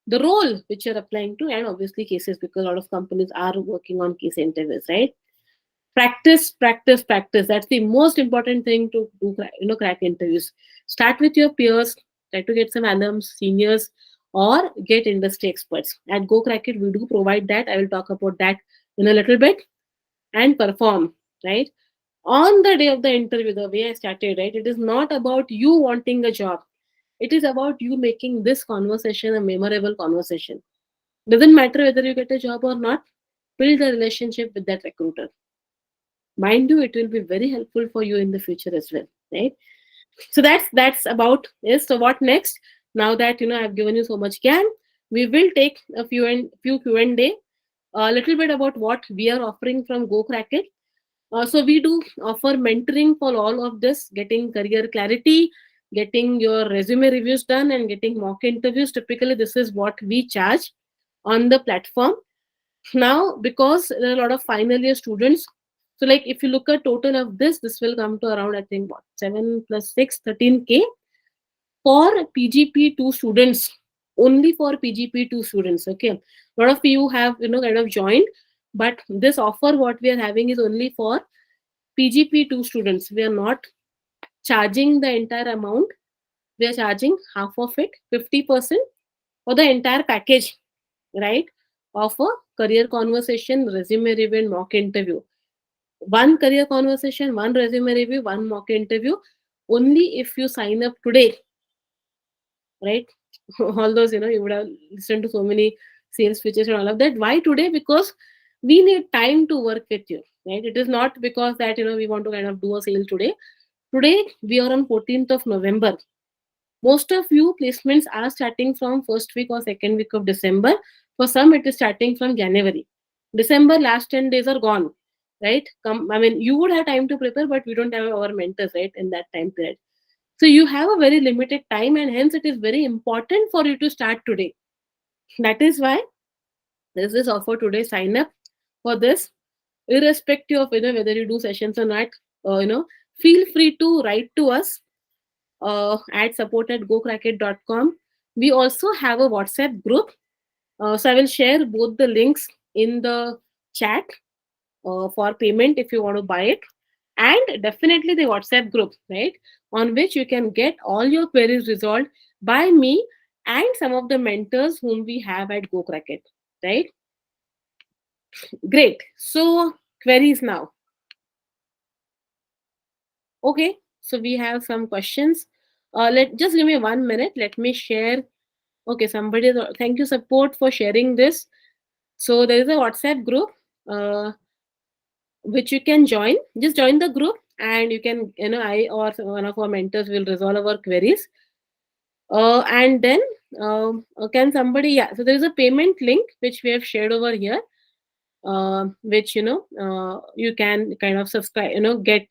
the role which you're applying to, and obviously cases, because a lot of companies are working on case interviews, right? Practice, practice, practice. That's the most important thing to do, crack interviews. Start with your peers, try to get some alums, seniors, or get industry experts. At Go Crack It, we do provide that. I will talk about that in a little bit. And perform, right? On the day of the interview, the way I started, right? It is not about you wanting a job. It is about you making this conversation a memorable conversation. Doesn't matter whether you get a job or not, build a relationship with that recruiter. Mind you, it will be very helpful for you in the future as well, right? So that's about this. So what next? Now that I've given you so much can, we will take a few Q&A, a little bit about what we are offering from Go Crack It. So we do offer mentoring for all of this, getting career clarity, getting your resume reviews done, and getting mock interviews. Typically, this is what we charge on the platform. Now, because there are a lot of final year students, so like if you look at total of this will come to around, I think, what, 7 plus 6, 13K for PGP2 students, only for PGP2 students. Okay. A lot of you have, kind of joined, but this offer, what we are having is only for PGP2 students. We are not charging the entire amount. We are charging half of it, 50% for the entire package, right? Of a career conversation, resume review, and mock interview. One career conversation, one resume review, one mock interview. Only if you sign up today, right? All those, you would have listened to so many sales pitches and all of that. Why today? Because we need time to work with you, right? It is not because that, we want to kind of do a sale today. Today, we are on 14th of November. Most of you placements are starting from first week or second week of December. For some, it is starting from January. December last 10 days are gone, right? I mean, you would have time to prepare, but we don't have our mentors, right, in that time period. So you have a very limited time, and hence it is very important for you to start today. That is why there's this offer today. Sign up for this, irrespective of whether you do sessions or not. Feel free to write to us at support@gocrackit.com. We also have a WhatsApp group. So I will share both the links in the chat for payment if you want to buy it. And definitely the WhatsApp group, right? On which you can get all your queries resolved by me and some of the mentors whom we have at Go Crack It, right? Great. So queries now. Okay. So we have some questions. Let just give me 1 minute. Let me share. Okay, somebody. Thank you, support, for sharing this. So there is a WhatsApp group which you can join. Just join the group, and you can, I or one of our mentors will resolve our queries. And then, can somebody? Yeah. So there is a payment link which we have shared over here, which you can kind of subscribe. Get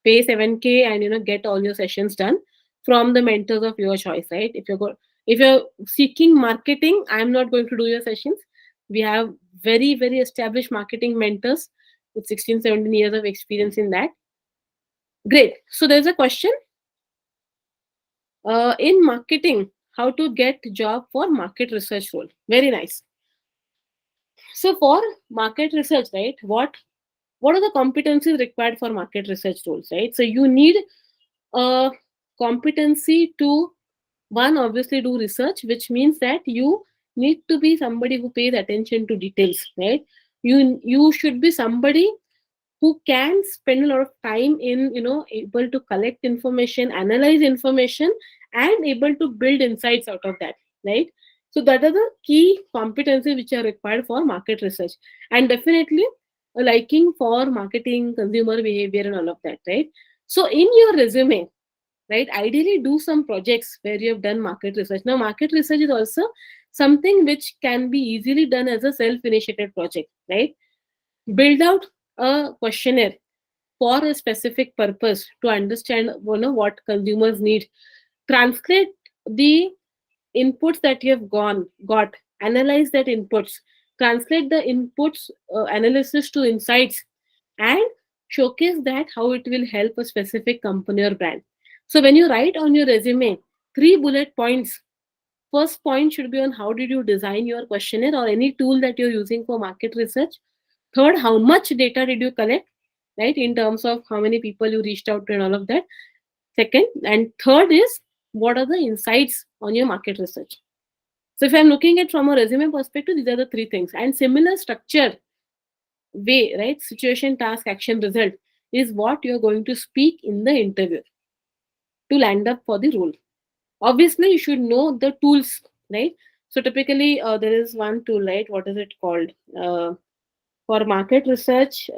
pay 7K and get all your sessions done from the mentors of your choice, right? If you're seeking marketing, I'm not going to do your sessions. We have very, very established marketing mentors with 16, 17 years of experience in that. Great. So there's a question, in marketing, how to get job for market research role. Very nice. So for market research, right, what are the competencies required for market research roles, right? So you need a competency to, one, obviously do research, which means that you need to be somebody who pays attention to details, right? You should be somebody who can spend a lot of time in, able to collect information, analyze information, and able to build insights out of that, right? So that are the key competencies which are required for market research. And definitely a liking for marketing, consumer behavior, and all of that, right? So in your resume, right, ideally do some projects where you have done market research. Now market research is also something which can be easily done as a self-initiated project, right? Build out a questionnaire, for a specific purpose to understand what consumers need. Translate the inputs that you have got, analyze that inputs, translate the inputs analysis to insights, and showcase that how it will help a specific company or brand. So when you write on your resume 3 bullet points, first point should be on how did you design your questionnaire or any tool that you're using for market research. Third, how much data did you collect, right, in terms of how many people you reached out to and all of that. Second, and third is what are the insights on your market research. So if I'm looking at from a resume perspective, these are the three things. And similar structure way, right? Situation, task, action, result is what you're going to speak in the interview to land up for the role. Obviously, you should know the tools, right? So typically, there is one tool, right? What is it called? For market research,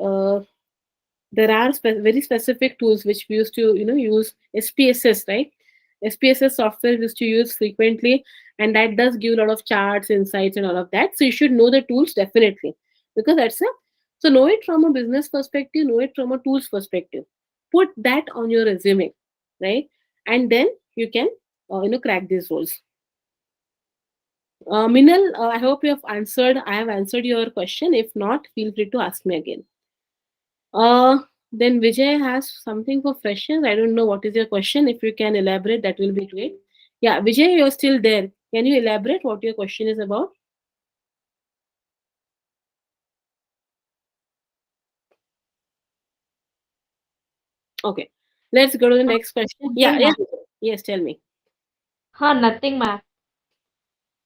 there are very specific tools which we used to use. SPSS, right? SPSS software we used to use frequently, and that does give a lot of charts, insights, and all of that. So you should know the tools definitely, because that's a so know it from a business perspective, know it from a tools perspective. Put that on your resume, right? And then you can crack these roles. Minal, I hope you have answered. I have answered your question. If not, feel free to ask me again. Uh, then Vijay has something for freshers. I don't know what is your question. If you can elaborate, that will be great. Yeah, Vijay, you're still there. Can you elaborate what your question is about? Okay, let's go to the next question. Yeah, Nothing, yes, ma'am. yes, tell me. Nothing, ma'am.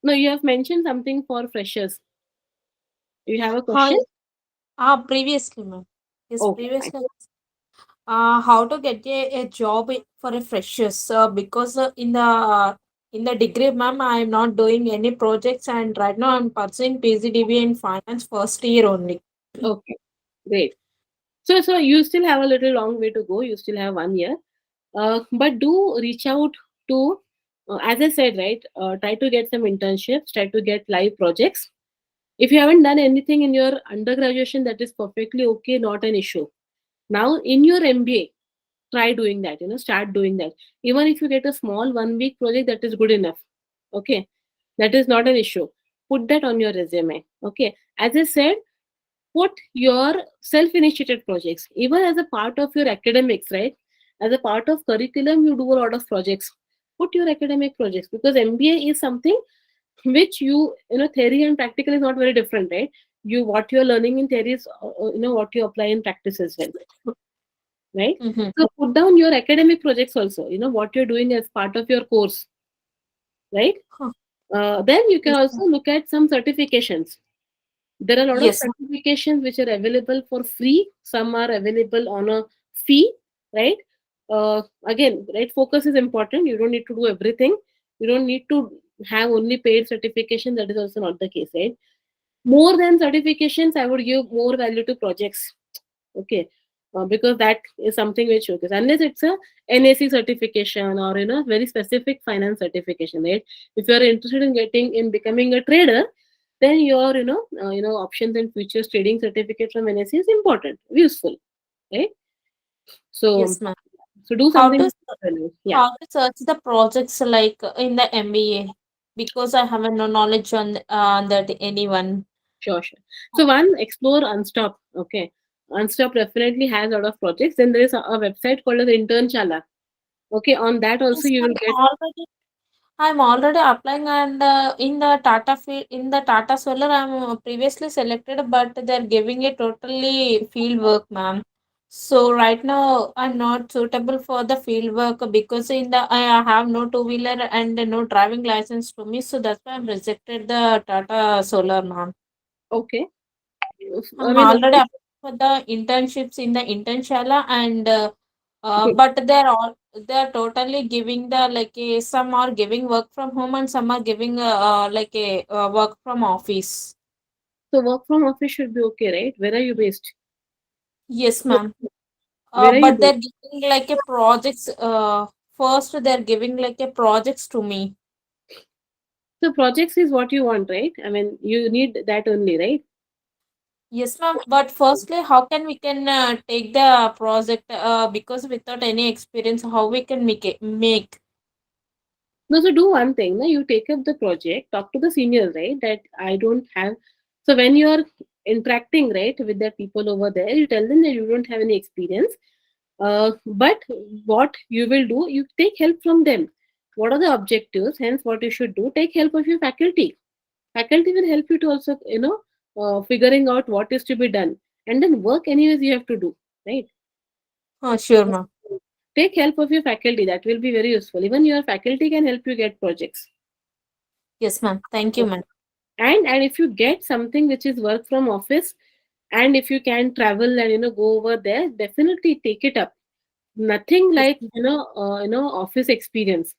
No, you have mentioned something for freshers. You have a Huh, question? previously, ma'am. Yes, Okay, fine. previously. How to get a job for a freshers? Because in the degree, ma'am, I am not doing any projects, and right now I'm pursuing PGDB in finance first year only. Okay, great. So you still have a little long way to go. You still have 1 year. But do reach out to, as I said, right? Try to get some internships, try to get live projects. If you haven't done anything in your undergraduation, that is perfectly okay, not an issue. Now, in your MBA, try doing that, start doing that. Even if you get a small 1 week project, that is good enough. Okay, that is not an issue. Put that on your resume. Okay, as I said, put your self-initiated projects even as a part of your academics, right? As a part of curriculum, you do a lot of projects. Put your academic projects, because MBA is something which theory and practical is not very different, right? You what you're learning in theory is what you apply in practice as well, right? Mm-hmm. So put down your academic projects also, what you're doing as part of your course, right? Huh. Then you can Yes, also ma'am. look at some certifications. There are a lot of Yes. certifications which are available for free. Some are available on a fee, right? Again, right? Focus is important. You don't need to do everything. You don't need to have only paid certification. That is also not the case, right? More than certifications, I would give more value to projects. Okay, because that is something which showcase. Unless it's a NAC certification or very specific finance certification, right? If you are interested in getting in becoming a trader, then your options and futures trading certificate from NAC is important, useful, right? So Yes, ma'am. so do How something. to Yeah, how to search the projects like in the MBA? Because I have no knowledge on that anyone. sure. So one, explore Unstop. Okay, Unstop definitely has a lot of projects. Then there is a website called as Internchala. Okay, on that also Yes, you will get. I'm already applying, and in the Tata field, in the Tata Solar, I'm previously selected, but they're giving a totally field work, ma'am. So right now, I'm not suitable for the field work because in the I have no two wheeler and no driving license to me, so that's why I'm rejected the Tata Solar, ma'am. Okay, I I'm mean, already applied for the internships in the internshala, and good. but they're totally giving the like a, some are giving work from home and some are giving like a work from office. So work from office should be okay, right? Where are you based? Yes, ma'am. Where are you But based? they're giving like a projects. First, they're giving like a projects to me. So projects is what you want, right? I mean, you need that only, right? Yes, ma'am. But firstly, how can we can take the project because without any experience, how we can make? No, so do one thing. No, you take up the project, talk to the seniors, right? That I don't have. So when you are interacting, right, with the people over there, you tell them that you don't have any experience. But what you will do, you take help from them. What are the objectives? Hence, what you should do, take help of your faculty. Faculty will help you to also, figuring out what is to be done, and then work anyways you have to do, right? Sure, ma'am. Take help of your faculty. That will be very useful. Even your faculty can help you get projects. Yes, ma'am. Thank you, ma'am. And if you get something which is work from office, and if you can travel and go over there, definitely take it up. Nothing Yes, like office experience,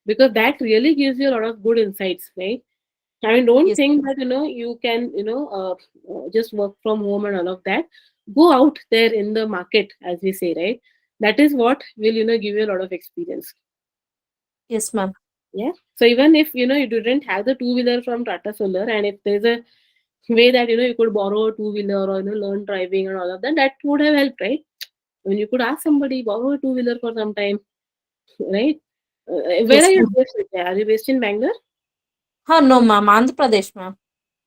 because that really gives you a lot of good insights, right? I mean, don't yes, think that you can just work from home and all of that. Go out there in the market, as we say, right? That is what will give you a lot of experience. yes, ma'am. Yeah. So even if you didn't have the two wheeler from Tata Solar, and if there's a way that you could borrow a two wheeler or learn driving and all of that, that would have helped, right? I mean, you could ask somebody borrow a two wheeler for some time, right? Where are Yes, you ma'am. based? Vijay? Are you based in Bangalore? No, ma'am. Andhra Pradesh, ma'am.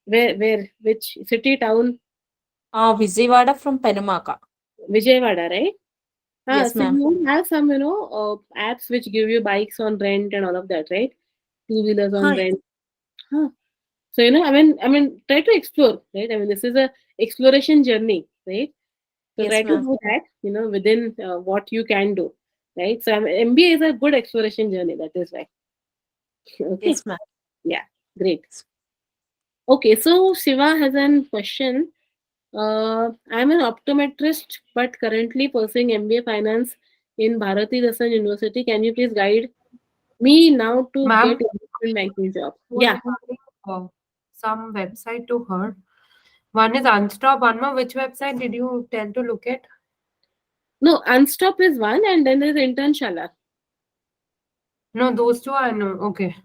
Where? Which city, town? Vijayawada from Penumaka. Vijayawada, right? Yes, So ma'am. you have some, apps which give you bikes on rent and all of that, right? Two wheelers on Hi. rent. Huh. So I mean, try to explore, right? I mean, this is a exploration journey, right? So try Yes, to ma'am. do that, within what you can do, right? So MBA is a good exploration journey. That is why. Okay. Yes, ma'am. Yeah. Great. Okay. So Shiva has an question. I'm an optometrist, but currently pursuing MBA Finance in Bharati Dasan University. Can you please guide me now to get Ma'am, investment banking job? Yeah. forwarding some website to her. One is Unstop. One more. Which website did you tell to look at? No, Unstop is one, and then there's Internshala. No, those two I know. Okay.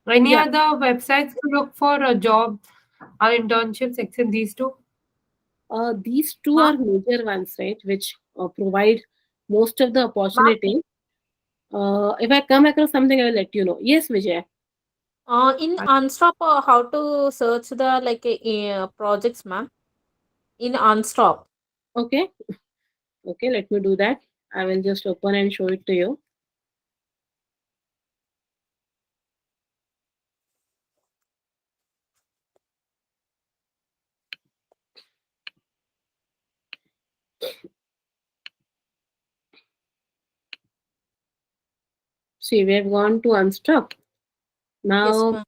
Any Yeah. other websites to look for a job or internships except these two? These two Ma'am, are major ones, right, which provide most of the ma'am, opportunity. If I come across something, I will let you know. Yes, Vijay. In Unstop, how to search the projects, ma'am? In Unstop. Okay. Okay, let me do that. I will just open and show it to you. See, we have gone to Unstop. Yes, Now ma'am.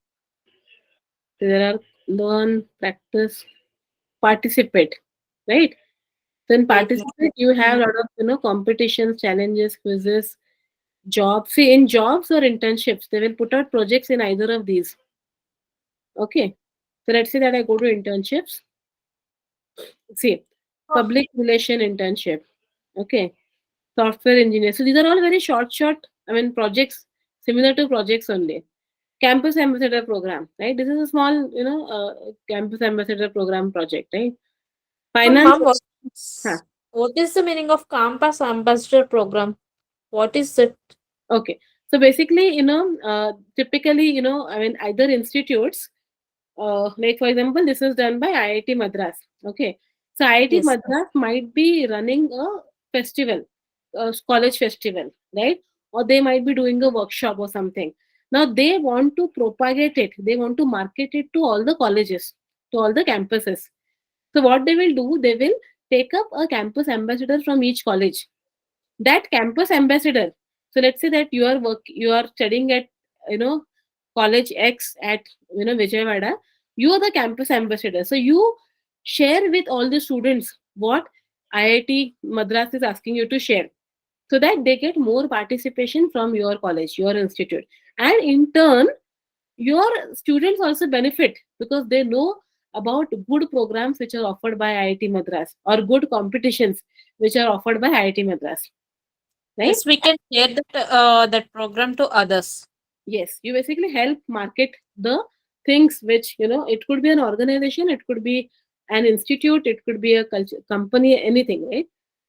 there are learn, practice, participate, right? So in Yes, participate, you have a lot of competitions, challenges, quizzes, jobs. See, in jobs or internships, they will put out projects in either of these. Okay. So let's say that I go to internships. See, ma'am. public relation internship. Okay. Software engineer. So these are all very short, I mean, projects similar to projects only. Campus ambassador program, right? This is a small, campus ambassador program project, right? Finance. Ma'am, Huh. what is the meaning of Campus Ambassador Program? What is it? Okay. So basically, typically, I mean, either institutes, like for example, this is done by IIT Madras. Okay. So IIT Yes. Madras might be running a festival, a college festival, right? Or they might be doing a workshop or something. Now they want to propagate it. They want to market it to all the colleges, to all the campuses. So what they will do, they will take up a campus ambassador from each college. That campus ambassador, so let's say that you are studying at you know college X at Vijayawada. You are the campus ambassador, so you share with all the students what IIT Madras is asking you to share, so that they get more participation from your college, your institute, and in turn your students also benefit because they know about good programs which are offered by IIT Madras, or good competitions which are offered by IIT Madras, right? Yes, we can share that program to others. Yes, you basically help market the things which it could be an organization, it could be an institute, it could be a culture company, anything, right?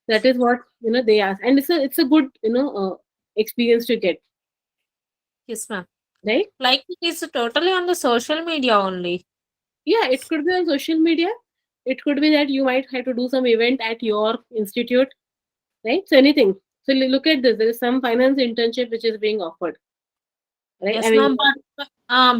That is what they ask, and it's a good experience to get, Yes, ma'am. right? Like it is totally on the social media only. Yeah, it could be on social media. It could be that you might have to do some event at your institute, right? So anything. So look at this. There is some finance internship which is being offered, right? I Yes, mean, ma'am. But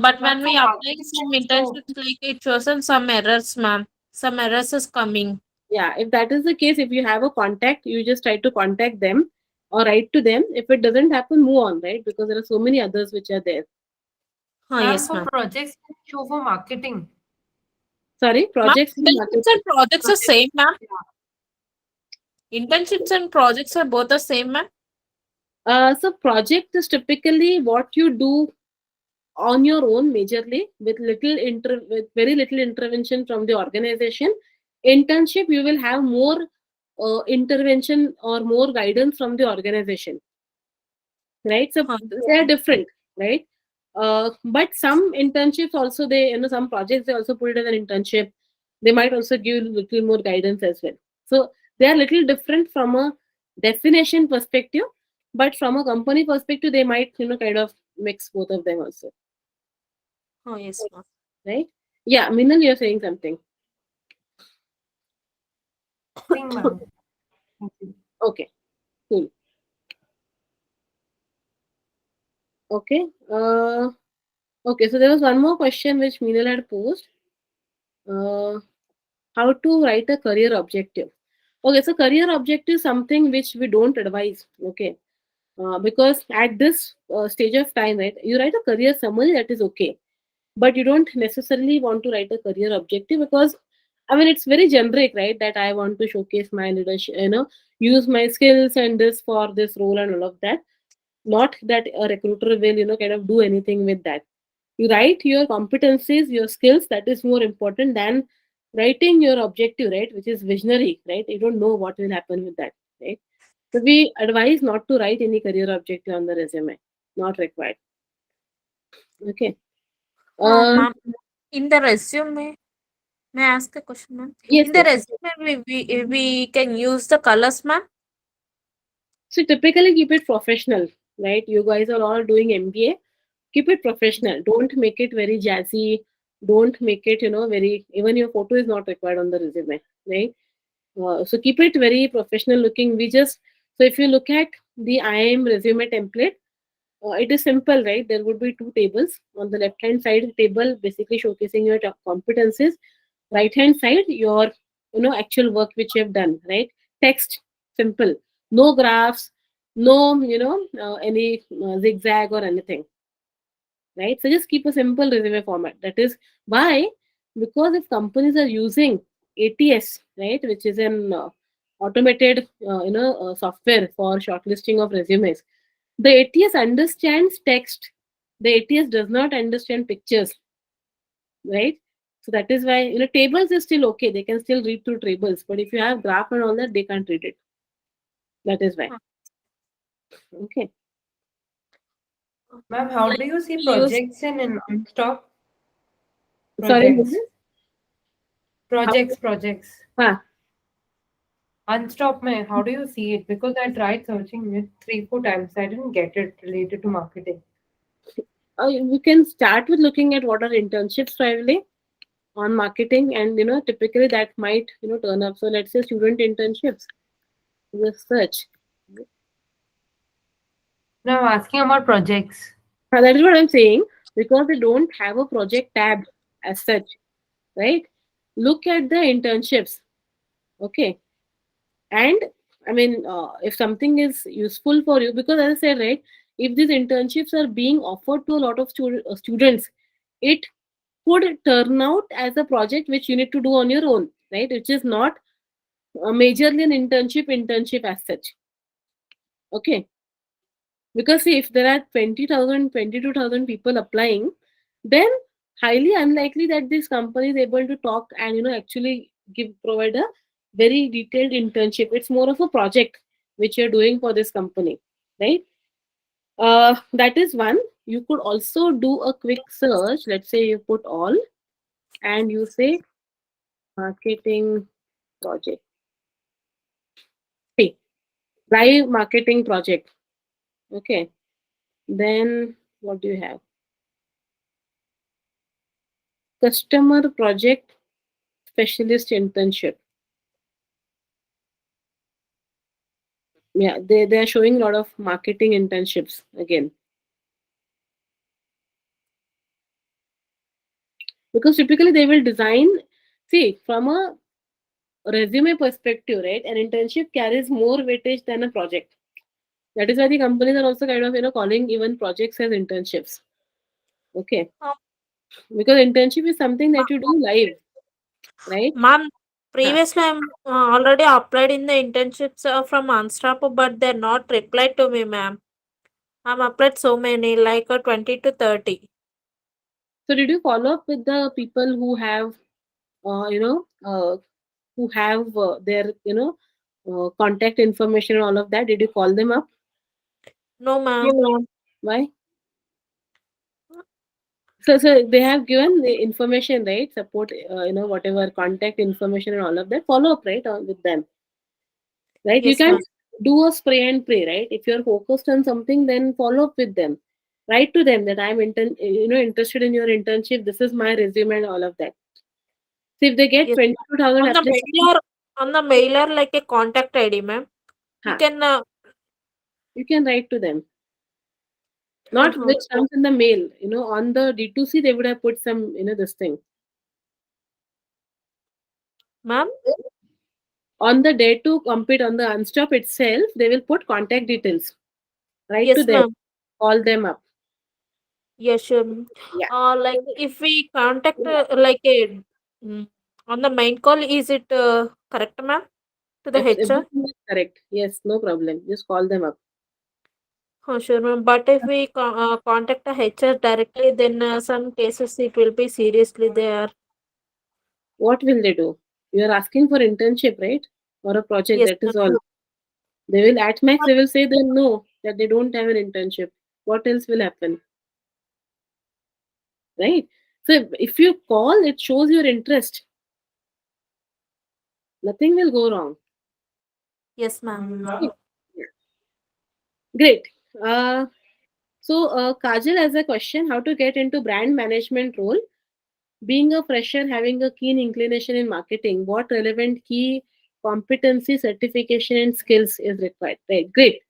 But when for we apply marketing some also, internships, like it shows some errors, ma'am. Some errors is coming. yeah, if that is the case, if you have a contact, you just try to contact them or write to them. If it doesn't happen, move on, right? Because there are so many others which are there. Oh, ma'am, yes, for ma'am. projects, can you show for marketing. Sorry, Ma'am, projects and internships marketing. and projects are Projects, same, ma'am. yeah. Internships and projects are both the same, ma'am. So project is typically what you do on your own majorly with very little intervention from the organization. Internship, you will have more intervention or more guidance from the organization, right? So Huh. they are different, right? But some internships also, they some projects they also put it as an internship. They might also give little more guidance as well. So they are little different from a definition perspective, but from a company perspective they might kind of mix both of them also, Oh, yes, ma'am. right? Yeah, Minal, you're saying something. Nothing, ma'am. Thank you. Okay, cool. Okay. Okay, so there was one more question which Minal had posed. Uh, how to write a career objective. Okay, so career objective is something which we don't advise. Okay, because at this stage of time, right, you write a career summary, that is okay, but you don't necessarily want to write a career objective because I mean it's very generic, right? That I want to showcase my leadership, use my skills and this for this role and all of that. Not that a recruiter will kind of do anything with that. You write your competencies, your skills, that is more important than writing your objective, right, which is visionary, right? You don't know what will happen with that, right? So we advise not to write any career objective on the resume. Not required. Okay. uh Ma'am, in the resume, may I ask a question, ma'am? yes, In the yes. resume, we can use the colors, ma'am. So typically keep it professional, right? You guys are all doing MBA. Keep it professional. Don't make it very jazzy. Don't make it, very, even your photo is not required on the resume, right? So keep it very professional looking. So if you look at the IIM resume template, it is simple, right? There would be two tables. On the left hand side table, basically showcasing your top competencies. Right hand side, your actual work which you have done, right? Text, simple. No graphs, no any zigzag or anything, right? So just keep a simple resume format. That is why, because if companies are using ATS, right, which is an automated software for shortlisting of resumes, the ATS understands text. The ATS does not understand pictures, right? So that is why tables is still okay. They can still read through tables, but if you have graph and all that, they can't read it. That is why. Huh. Okay. Ma'am, how Like do you see we use projects in an unstopped Sorry, projects? Mrs. How? Projects. Ah, Unstop me. How do you see it? Because I tried searching it three, four times. I didn't get it related to marketing. we can start with looking at what are internships primarily on marketing, and typically that might turn up. So let's say student internships. Just search. Now I'm asking about projects. That is what I'm saying, because they don't have a project tab as such, right? Look at the internships. Okay. And I mean, if something is useful for you, because as I said, right, if these internships are being offered to a lot of students, it could turn out as a project which you need to do on your own, right? Which is not majorly an internship as such. Okay. Because see, if there are 20,000, 22,000 people applying, then highly unlikely that this company is able to talk and actually provide a very detailed internship. It's more of a project which you're doing for this company, right? That is one. You could also do a quick search. Let's say you put all and you say Marketing project. See, live marketing project. Okay. Then what do you have? Customer project specialist internship. Yeah, they are showing a lot of marketing internships again. Because typically they will design, see, from a resume perspective, right? An internship carries more weightage than a project. That is why the companies are also kind of calling even projects as internships. Okay, Uh, because internship is something that you do live, right? Ma'am, Huh. previously I'm already applied in the internships from Unstrap, but they're not replied to me, ma'am. I'm applied so many, like 20 to 30. So did you follow up with the people who have, you know, who have their, contact information and all of that? Did you call them up? No, ma'am. Why? So they have given the information, right? Support, whatever contact information and all of that. Follow up, right, with them, right? You Yes, ma'am. can't do a spray and pray, right? If you're focused on something, then follow up with them. Write to them that interested in your internship. This is my resume and all of that. So if they get Yes, ma'am. 22,000 On the applications, mailer, like a contact ID, ma'am. You huh, can. you can write to them. Not Uh-huh. which comes in the mail. On the D2C, they would have put some, this thing. Ma'am. On the day to compete on the unstop itself, they will put contact details. Write to Yes, them, ma'am. call them up. Yes, sure, ma'am. Yeah, Like if we contact like a on the main call, is it correct, ma'am? To the HR? everything is correct. Yes, no problem. Just call them up. Oh, sure, ma'am. But if we contact the HR directly, then some cases it will be seriously there. What will they do? You are asking for internship, right? Or a project, Yes, that ma'am. is all. They will, at max, But they will say then no, that they don't have an internship. What else will happen? Right? So if you call, it shows your interest. Nothing will go wrong. yes, ma'am. Right? Great. Kajal has a question: how to get into brand management role? Being a fresher, having a keen inclination in marketing, what relevant key competency, certification, and skills is required? Right. Great.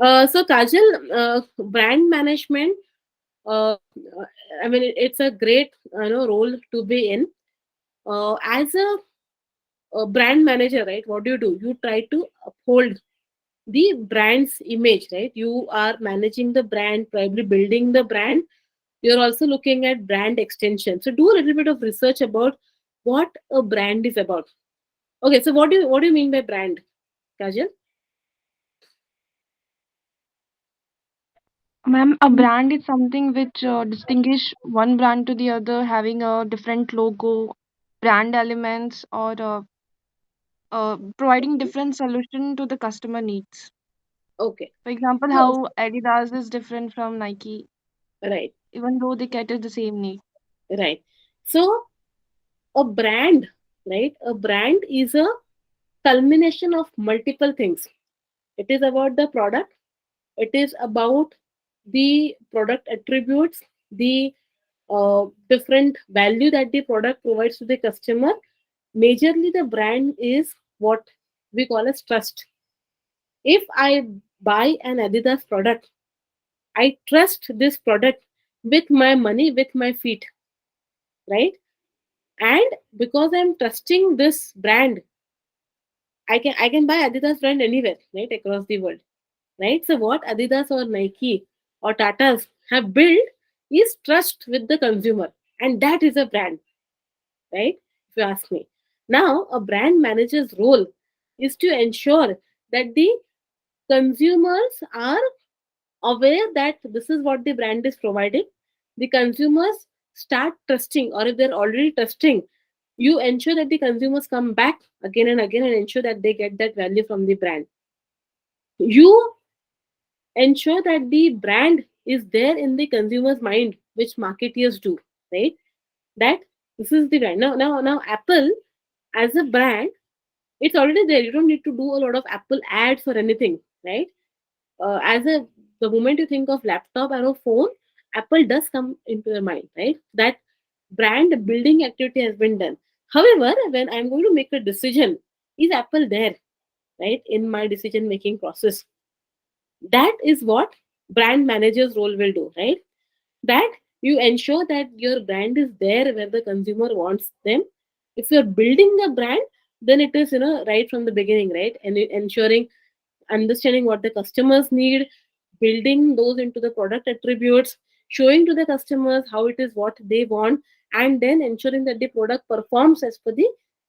So Kajal, brand management. Uh, I mean, it's a great role to be in. As a brand manager, right? What do? You try to uphold the brand's image, right? You are managing the brand, probably building the brand. You're also looking at brand extension. So do a little bit of research about what a brand is about. Okay, so what do you mean by brand, Kajal? Ma'am, a brand is something which distinguish one brand to the other, having a different logo, brand elements, or providing different solution to the customer needs. Okay, For example, so, how Adidas is different from Nike, right, even though they cater the same need. right. So a brand, right? A brand is a culmination of multiple things. It is about the product. It is about the product attributes, the different value that the product provides to the customer. Majorly, the brand is what we call as trust. If I buy an Adidas product, I trust this product with my money, with my feet, right? And because I'm trusting this brand, I can buy Adidas brand anywhere, right, across the world, right? So what Adidas or Nike or Tata's have built is trust with the consumer, and that is a brand, right? If you ask me. Now, a brand manager's role is to ensure that the consumers are aware that this is what the brand is providing. The consumers start trusting, or if they're already trusting, you ensure that the consumers come back again and again and ensure that they get that value from the brand. You ensure that the brand is there in the consumer's mind, which marketeers do, right? That this is the brand. Now, Apple. as a brand, it's already there. You don't need to do a lot of Apple ads or anything, right? As a The moment you think of laptop or a phone, Apple does come into your mind, right? That brand building activity has been done. However, when I'm going to make a decision, is Apple there, right, in my decision making process? That is what brand manager's role will do, right? That you ensure that your brand is there where the consumer wants them. If you're building a brand, then it is, right from the beginning, right? And ensuring understanding what the customers need, building those into the product attributes, showing to the customers how it is what they want, and then ensuring that the product performs as per the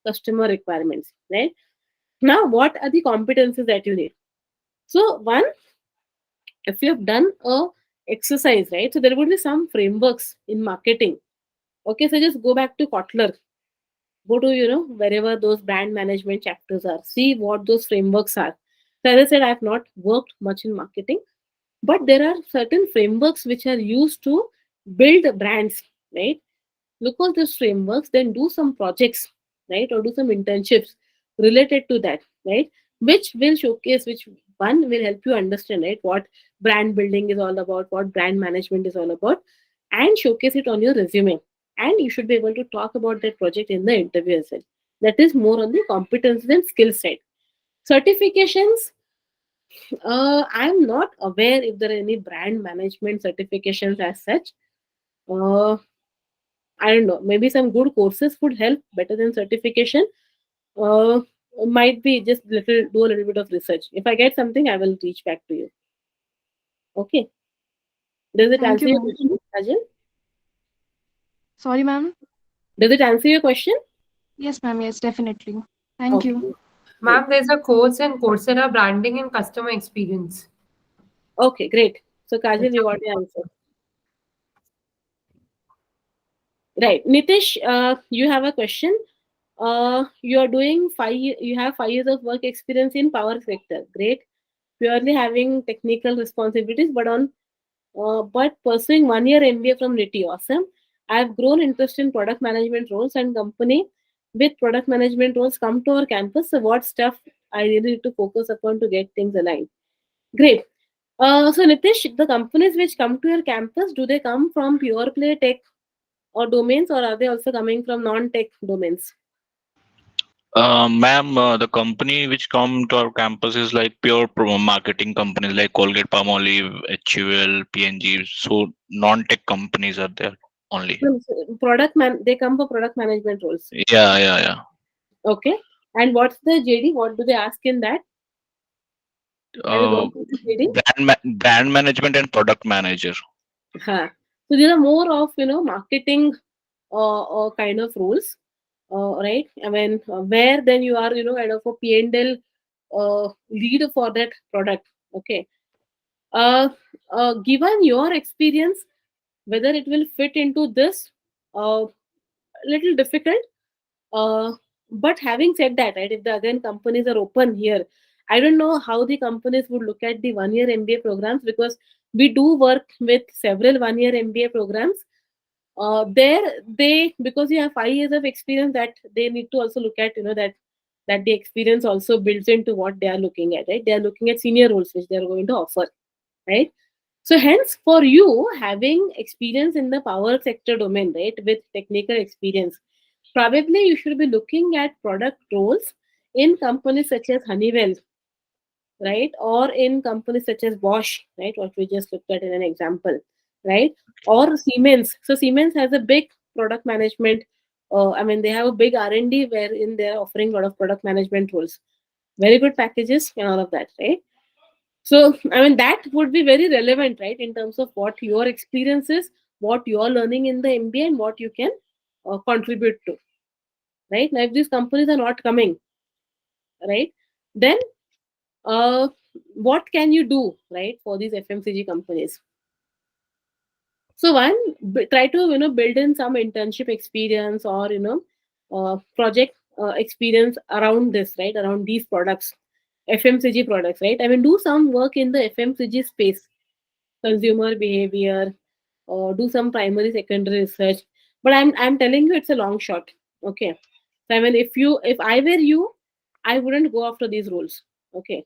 customer requirements, right? Now, what are the competencies that you need? So, one, if you have done a exercise, right? So there would be some frameworks in marketing. Okay, so just go back to Kotler, go to wherever those brand management chapters are, see what those frameworks are. So as I said, I have not worked much in marketing, but there are certain frameworks which are used to build brands, right? Look at those frameworks, then do some projects, right, or do some internships related to that, right, which will showcase, which one will help you understand, right, what brand building is all about, what brand management is all about, and showcase it on your resume. And you should be able to talk about that project in the interview as well. That is more on the competence and skill side. Certifications, I'm not aware if there are any brand management certifications as such. uh, I don't know. Maybe some good courses would help better than certification. Uh, might be just do a little bit of research. If I get something, I will reach back to you. Okay. Does it Thank answer you, your ma'am. question, Ajay? Sorry, ma'am. Does it answer your question? Yes, ma'am. Yes, definitely. Thank you. Okay. Great. Ma'am, there's a course in Coursera branding and customer experience. Okay, great. So Kajal, It's you got the answer. Right. Nitish, you have a question. You are doing you have 5 years of work experience in power sector. Great. Purely having technical responsibilities, but pursuing 1 year MBA from NITI. Awesome. I've grown interest in product management roles, and company with product management roles come to our campus. So what stuff I really need to focus upon to get things aligned? Great. So Nitish, the companies which come to your campus, do they come from pure play tech or domains, or are they also coming from non-tech domains? Ma'am, the company which come to our campus is like pure marketing companies like Colgate, Palmolive, HUL, PNG. So non-tech companies are there only. They come for product management roles. Yeah, yeah, yeah. Okay. And what's the JD? What do they ask in that? Have you Uh, gone through the JD? brand management and product manager. Huh. So these are more of marketing kind of roles, right? I mean, where then you are kind of a P&L lead for that product. Okay. Uh, Given your experience, whether it will fit into this, little difficult. Uh, but having said that, right, if the again companies are open here, I don't know how the companies would look at the 1 year MBA programs, because we do work with several 1 year MBA programs. There they, because you have 5 years of experience, that they need to also look at, that the experience also builds into what they are looking at, right? They are looking at senior roles which they are going to offer, right? So hence, for you having experience in the power sector domain, right, with technical experience, probably you should be looking at product roles in companies such as Honeywell, right, or in companies such as Bosch, right, what we just looked at in an example, right, or Siemens. So Siemens has a big product management. I mean, they have a big R&D wherein they are offering a lot of product management roles, very good packages and all of that, right? So, I mean, that would be very relevant, right, in terms of what your experience is, what you are learning in the MBA, and what you can contribute to, right? Now, if these companies are not coming, right, then uh, what can you do, right, for these FMCG companies? So, one, try to build in some internship experience, or project experience around this, right, around these products, FMCG products, right? I mean, do some work in the FMCG space, consumer behavior, or do some primary secondary research. But I'm telling you, it's a long shot. Okay. So I mean, if I were you, I wouldn't go after these roles. Okay,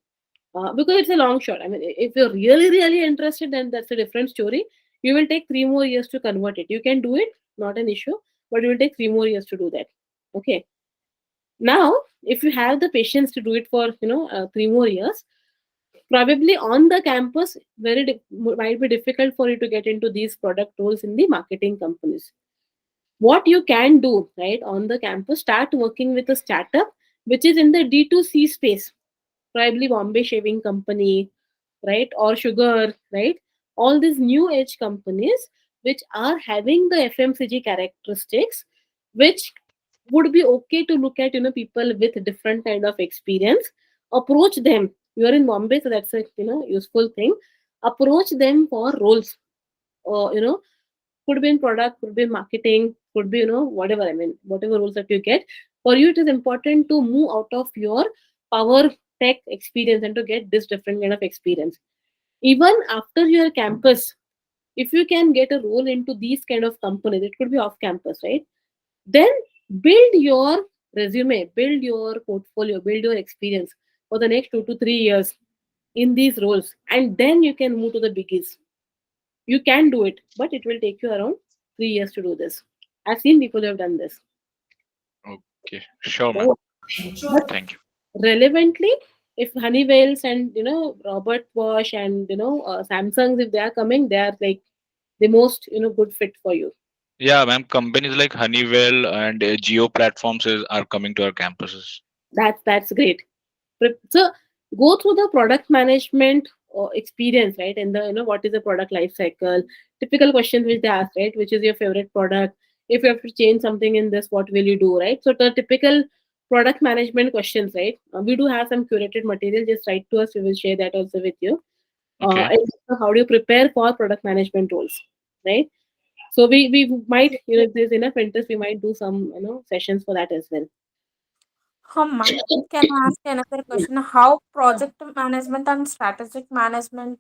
because it's a long shot. I mean, if you're really really interested, then that's a different story. You will take 3 more years to convert it. You can do it, not an issue, but it will take 3 more years to do that. Okay. Now, if you have the patience to do it for 3 more years, probably on the campus, might be difficult for you to get into these product roles in the marketing companies. What you can do, right, on the campus, start working with a startup which is in the D2C space, probably Bombay Shaving Company, right, or Sugar, right, all these new age companies which are having the FMCG characteristics, which would be okay to look at, people with different kind of experience. Approach them. You're in Bombay, so that's a useful thing. Approach them for roles, or could be in product, could be in marketing, could be whatever. I mean, whatever roles that you get, for you it is important to move out of your power tech experience and to get this different kind of experience. Even after your campus, if you can get a role into these kind of companies, it could be off campus, right? Then build your resume, build your portfolio, build your experience for the next 2 to 3 years in these roles, and then you can move to the biggies. You can do it, but it will take you around 3 years to do this. I've seen people who have done this. Okay, sure, ma'am. Right? But Thank you. relevantly, if Honeywells and Robert Bosch and Samsungs, if they are coming, they are like the most good fit for you. Yeah, ma'am. Companies like Honeywell and Geo platforms are coming to our campuses. That's great. So go through the product management experience, right? And the what is the product life cycle? Typical questions which they ask, right? Which is your favorite product? If you have to change something in this, what will you do, right? So the typical product management questions, right? We do have some curated material. Just write to us. We will share that also with you. Okay. And how do you prepare for product management roles, right? So we might, if there's enough interest, we might do some sessions for that as well. Ma'am, can I ask another question? How project management and strategic management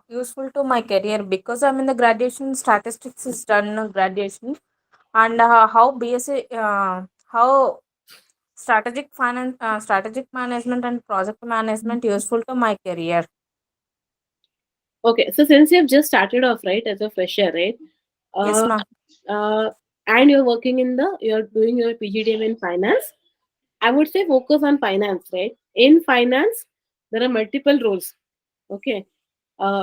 useful to my career? Because I'm in the graduation, statistics is done graduation, and how basic, how strategic management and project management useful to my career. Okay, so since you have just started off, right, as a fresher, right, Yes, uh, ma'am. and you're doing your PGDM in finance, I would say focus on finance, right? In finance, there are multiple roles, okay,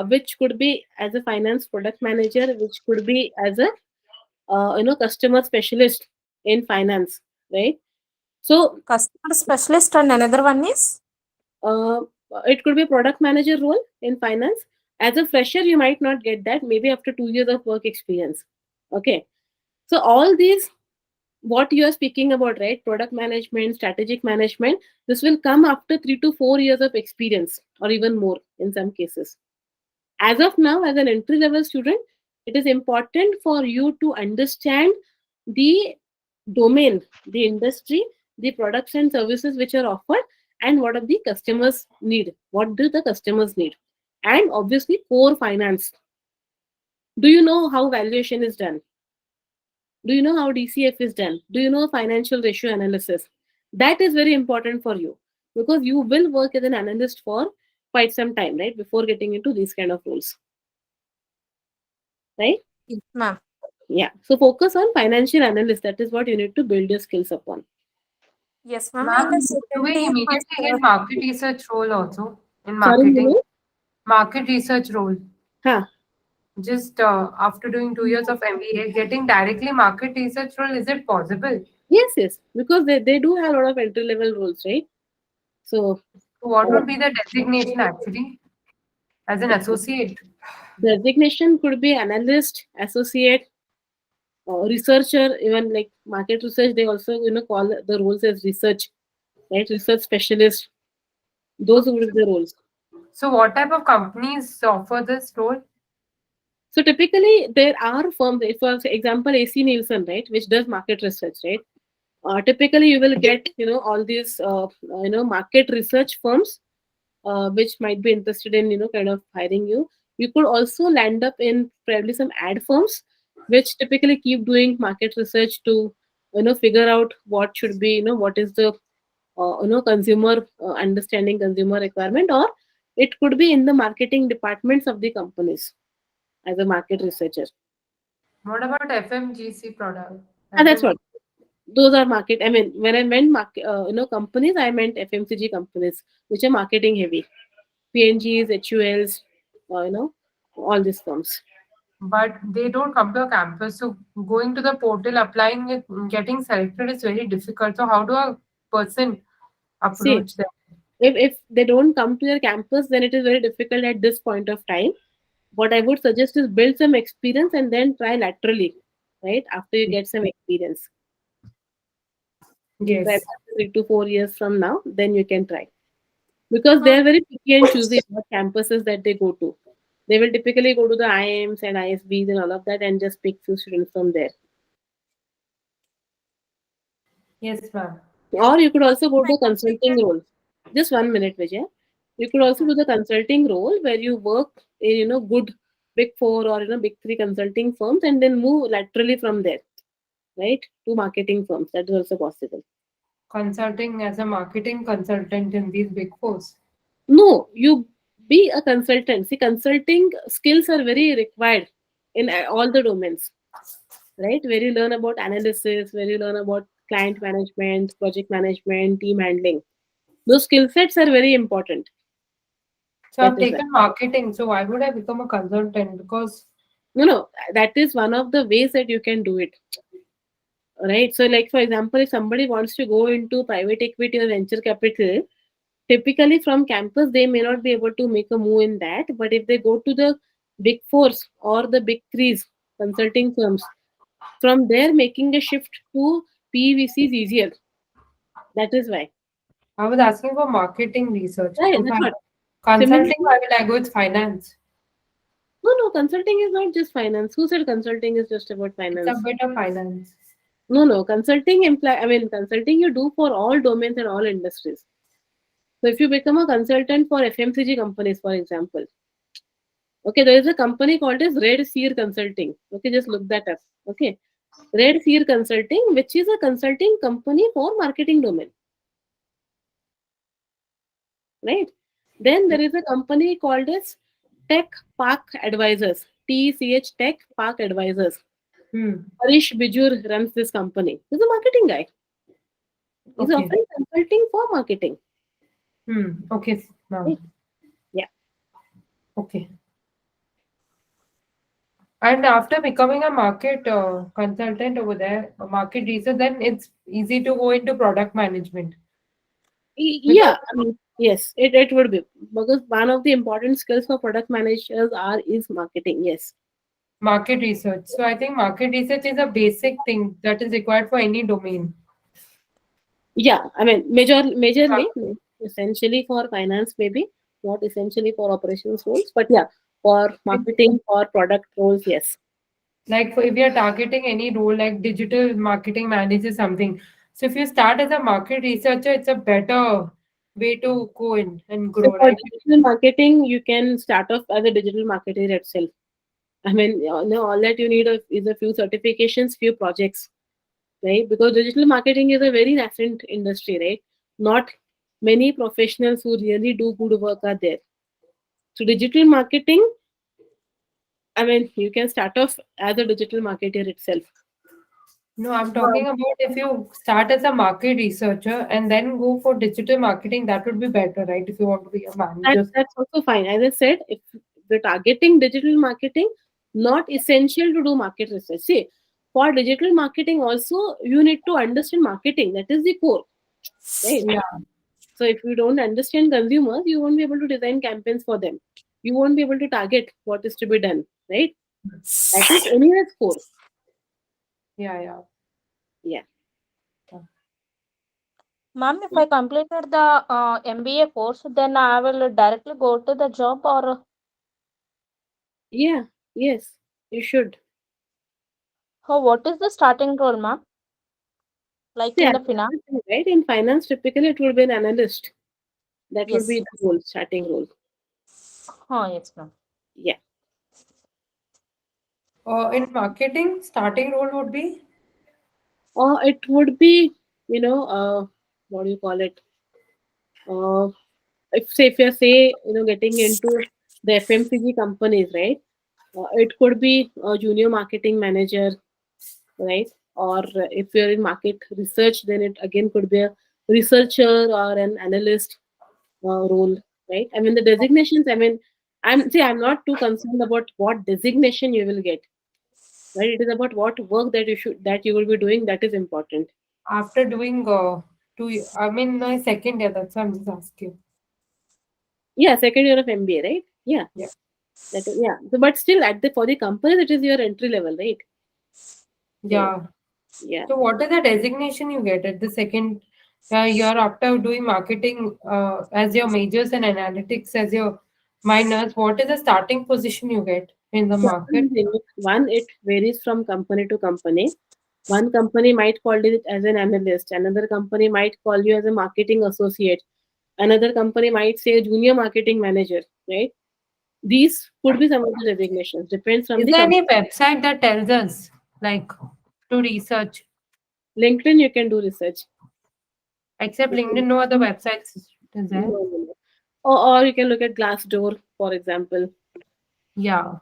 which could be as a finance product manager, which could be as a customer specialist in finance, right? So Customer specialist and another one is uh, it could be a product manager role in finance. As a fresher, you might not get that. Maybe after 2 years of work experience, okay. So all these, what you are speaking about, right? Product management, strategic management, this will come after 3 to 4 years of experience or even more in some cases. As of now, as an entry level student, it is important for you to understand the domain, the industry, the products and services which are offered, and what are the customers need. What do the customers need? And obviously, core finance. Do you know how valuation is done? Do you know how DCF is done? Do you know financial ratio analysis? That is very important for you because you will work as an analyst for quite some time, right? Before getting into these kind of roles, right? yes, ma'am. Yeah. So focus on financial analyst. That is what you need to build your skills upon. Yes, ma'am. In the Ma'am, do second we day, immediately get market research role also in Sorry, marketing? Minu? Market research role. Huh. Just after doing 2 years of MBA, getting directly market research role, is it possible? Yes, yes. Because they do have a lot of entry level roles, right? So So what uh, would be the designation actually as an associate? designation could be analyst, associate, researcher, even like market research. They also call the roles as research, right? Research specialist. Those would be the roles. So what type of companies offer this role? So typically, there are firms. For example, AC Nielsen, right, which does market research, right? Typically, you will get all these market research firms which might be interested in kind of hiring you. You could also land up in probably some ad firms which typically keep doing market research to figure out what should be, what is the consumer understanding consumer requirement, or it could be in the marketing departments of the companies as a market researcher. What about FMGC product? And that's FM, what those are market. I mean, when I meant market, companies, I meant FMCG companies, which are marketing heavy. PNGs, HULs, all these firms. but they don't come to a campus. So going to the portal, applying it, getting selected is very difficult. So how do a person See, approach them? if they don't come to your campus, then it is very difficult at this point of time. What I would suggest is build some experience and then try laterally, right? After you get some experience, try Yes. after 3 to 4 years from now, then you can try. Because they Huh. are very picky and choosy what campuses that they go to. They will typically go to the IIMs and ISBs and all of that and just pick few students from there. Yes, ma'am. Or you could also go I to consulting completed. role. Just 1 minute, Vijay. You could also do the consulting role where you work in good big four or big three consulting firms and then move laterally from there, right, to marketing firms. That is also possible. Consulting as a marketing consultant in these big fours. No, you be a consultant. See, consulting skills are very required in all the domains, right? Where you learn about analysis, where you learn about client management, project management, team handling. Those skill sets are very important. So That I've is why. taken marketing. So why would I become a consultant? Because No, that is one of the ways that you can do it, right? So, like for example, if somebody wants to go into private equity or venture capital, typically from campus they may not be able to make a move in that. But if they go to the big fours or the big threes consulting firms, from there making a shift to PVC is easier. That is why. I was asking for marketing research. Right, If that's I what. consulting, Similarly, why will I go with finance? no, consulting is not just finance. Who said consulting is just about It's a finance? bit of finance. No, consulting imply. I mean, consulting you do for all domains and all industries. So if you become a consultant for FMCG companies, for example, okay, there is a company called as Red Seer Consulting. Okay, just look that up. Okay, Red Seer Consulting, which is a consulting company for marketing domain, right? Then there is a company called as Tech Park Advisors, TCH Tech Park Advisors. Hmm. Harish Bijur runs this company. He's a marketing guy. He's Okay. offering consulting for marketing. Hmm. Okay, Right? ma'am. Yeah. Okay. And after becoming a market consultant over there, a market research, then it's easy to go into product management because Yeah, I mean, yes, it would be because one of the important skills for product managers are is marketing. Yes. market research. So I think market research is a basic thing that is required for any domain. Yeah, I mean, majorly, essentially for finance, maybe not essentially for operations roles, but yeah, for marketing, for product roles, yes. Like for, if you're targeting any role like digital marketing manager something, so if you start as a market researcher, it's a better way to go in and So grow, for right? digital marketing, you can start off as a digital marketer itself. I mean, all that you need is a few certifications, few projects, right? Because digital marketing is a very nascent industry, right? Not many professionals who really do good work are there. So digital marketing, I mean, you can start off as a digital marketer itself. No, I'm Wow. talking about if you start as a market researcher and then go for digital marketing, that would be better, right? If you want to be a manager. That's also fine. As I said, if you're targeting digital marketing, not essential to do market research. See, for digital marketing also, you need to understand marketing. That is the core, right? Yeah. So if you don't understand consumers, you won't be able to design campaigns for them. You won't be able to target what is to be done, right? That is anyways core. Yeah, yeah. Yeah. Ma'am, if I completed the MBA course, then I will directly go to the job or Yeah. Yes. You should. what is the starting role, ma'am? Like See, in as the I finance? was saying, right? In finance, typically it will be an analyst. That will Yes. be the role, starting role. Oh, yes, ma'am. Yeah. In marketing, starting role would be Or it would be, what do you call it? Uh, if you're say, getting into the FMCG companies, right? It could be a junior marketing manager, right? Or if you're in market research, then it again could be a researcher or an analyst role, right? I mean, the designations. I mean, I'm not too concerned about what designation you will get, right? It is about what work that you will be doing that is important. After doing I mean, my second year, that's why I'm just asking. Yeah, second year of MBA, right? Yeah, Yeah. yeah. So, but still, at the for the companies, it is your entry level, right? So Yeah. yeah. So what is the designation you get at the second year after doing marketing as your majors and analytics as your minors? What is the starting position you get in the So market? one, it varies from company to company. One company might call it as an analyst. Another company might call you as a marketing associate. Another company might say junior marketing manager, right? These could be some of the designations. Depends from Is the there any company. website that tells us like to research? LinkedIn, you can do research. Except LinkedIn, no other websites is No, there? no, no. Or you can look at Glassdoor, for example. Yeah.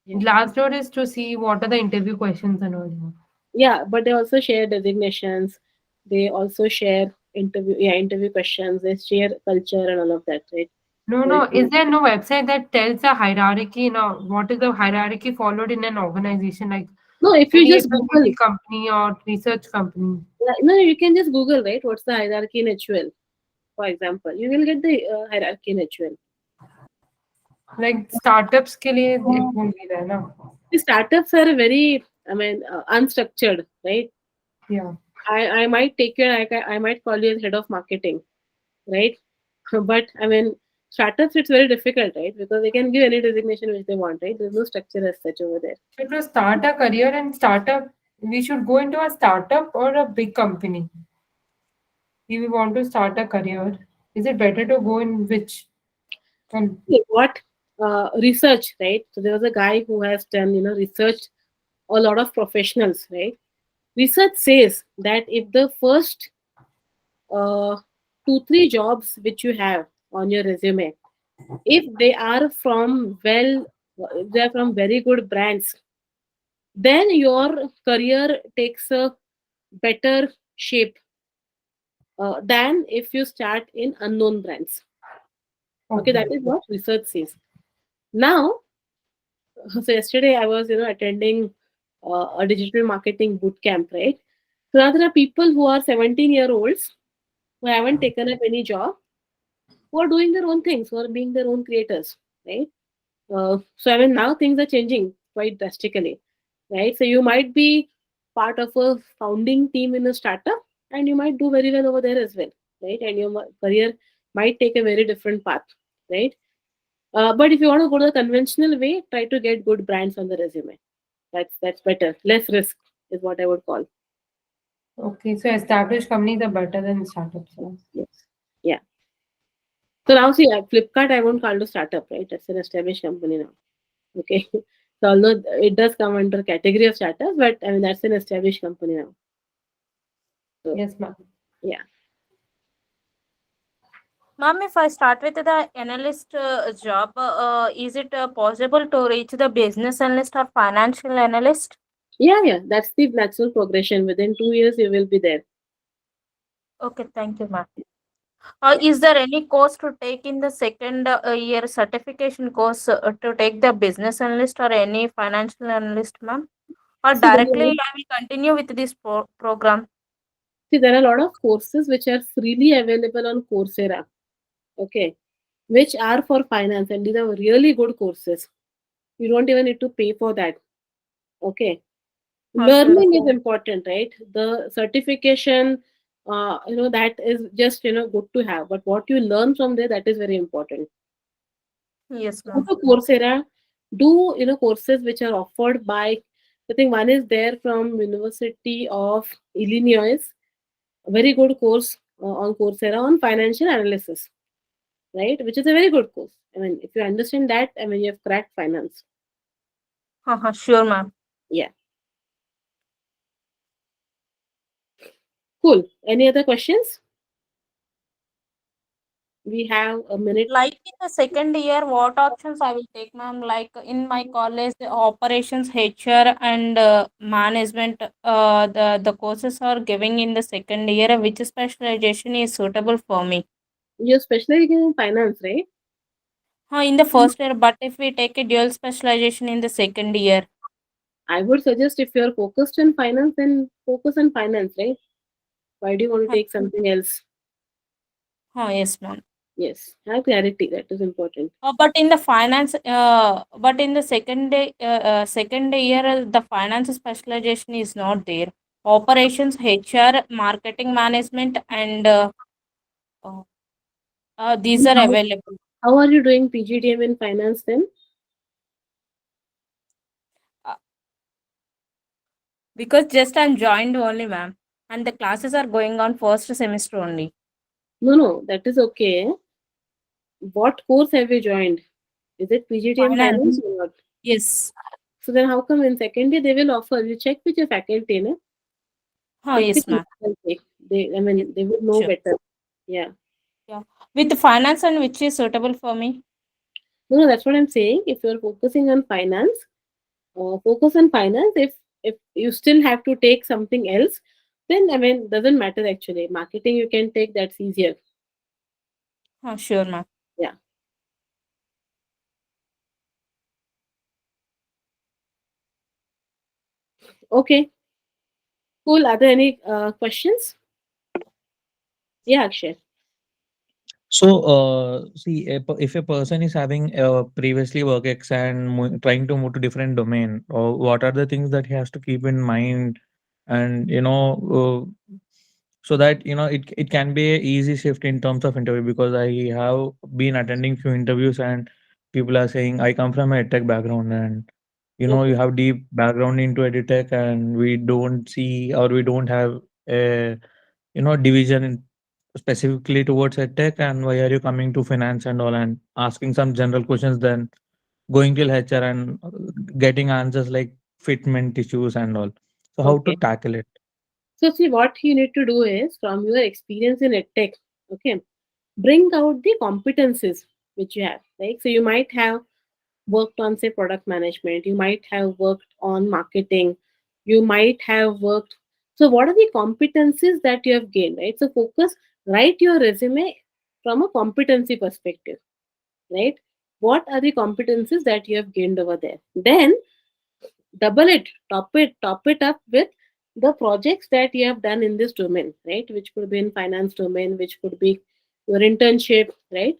Yeah. Glassdoor is to see what are the interview questions and all. Yeah, but they also share designations. They also share interview questions. They share culture and all of that, right? No, So no. if Is you, there no website that tells the hierarchy now? What is the hierarchy followed in an organization, like no, if you any just FMCG Google, company or research company? no, you can just Google, right? What's the hierarchy in HUL, for example? You will get the hierarchy in HUL. Like startups के लिए it won't be there, no? The startups are very, I mean, unstructured, right? Yeah. I might take you, I might call you as head of marketing, right? But I mean, startups, it's very difficult, right? Because they can give any designation which they want, right? There's no structure as such over there. So to start a career in startup, we should go into a startup or a big company. If we want to start a career, is it better to go in which? Um, What research, right? So there was a guy who has done, researched a lot of professionals, right? Research says that if the first uh, 2 3 jobs which you have on your resume, if they are from they are from very good brands, then your career takes a better shape than if you start in unknown brands. Okay, okay. that is what research says. Now, so yesterday I was, attending a digital marketing boot camp, right? So now there are people who are 17-year-olds who haven't taken up any job, who are doing their own things, who are being their own creators, right? So I mean, now things are changing quite drastically, right? So you might be part of a founding team in a startup, and you might do very well over there as well, right? And your career might take a very different path, right? But if you want to go the conventional way, try to get good brands on the resume. That's better. Less risk is what I would call. Okay, so established companies are better than startups. Yeah. Yes. Yeah. So now see, Flipkart, I won't call it a startup, right? That's an established company now. Okay. So although it does come under category of startup, but I mean that's an established company now. So Yes, ma'am. yeah. Ma'am, if I start with the analyst job, is it possible to reach the business analyst or financial analyst? Yeah, yeah. That's the natural progression. Within 2 years you will be there. Okay, thank you, ma'am. Yeah. Is there any course to take in the second year certification course to take the business analyst or any financial analyst, ma'am? Or See there directly are I will continue with this program? see there are a lot of courses which are freely available on Coursera. Okay. Which are for finance, and these are really good courses. You don't even need to pay for that. Okay. Sure. Learning is important, right? The certification, that is just, good to have. But what you learn from there, that is very important. Yes, Go ma'am. to Coursera, do, courses which are offered by, I think one is there from University of Illinois, a very good course on Coursera on financial analysis, right? Which is a very good course. I mean, if you understand that, I mean, you have cracked finance. Sure, ma'am. Yeah. Cool. Any other questions? We have a minute. Like in the second year, what options I will take, ma'am? Like in my college, the operations, HR, and management, the courses are giving in the second year. Which specialization is suitable for me? You're specializing in finance, right? In the first year, but if we take a dual specialization in the second year, I would suggest if you're focused in finance, then focus on finance, right? Why do you want to huh, take something else? yes, ma'am. Yes, have clarity. That is important. But in the finance, but in the second year, the finance specialization is not there. Operations, HR, marketing management, and uh, these are How, available. how are you doing PGDM in finance then? Uh, because just I'm joined only, ma'am, and the classes are going on first semester only. No, no, that is okay. What course have you joined? Is it PGDM finance Finance, or not? yes. So then how come in second year they will offer? You check with your faculty, no? Check with Yes, your ma'am. faculty. They, I Yes, mean, they would know sure. better. Yeah. Yeah. With the finance and which is suitable for me? No, no, that's what I'm saying. If you're focusing on finance, focus on finance. If you still have to take something else, then I mean, doesn't matter actually. Marketing you can take. That's easier. Sure, ma'am. Yeah. Okay. Cool. Are there any questions? Yeah, Akshay. So, see, if a person is having previously work ex and trying to move to different domain, what are the things that he has to keep in mind, and so that it can be a easy shift in terms of interview, because I have been attending few interviews and people are saying I come from a tech background, and you Okay. have deep background into edtech, and we don't see, or we don't have a division specifically towards edtech, and why are you coming to finance and all, and asking some general questions, then going till HR and getting answers like fitment issues and all. So how to Okay. tackle it? So see, what you need to do is from your experience in edtech. Okay, bring out the competencies which you have. Like so, you might have worked on say product management. You might have worked on marketing. You might have worked. So what are the competencies that you have gained? Right. So focus. Write your resume from a competency perspective. Right. What are the competencies that you have gained over there? Then double it, top it up with the projects that you have done in this domain, right? Which could be in finance domain, which could be your internship, right?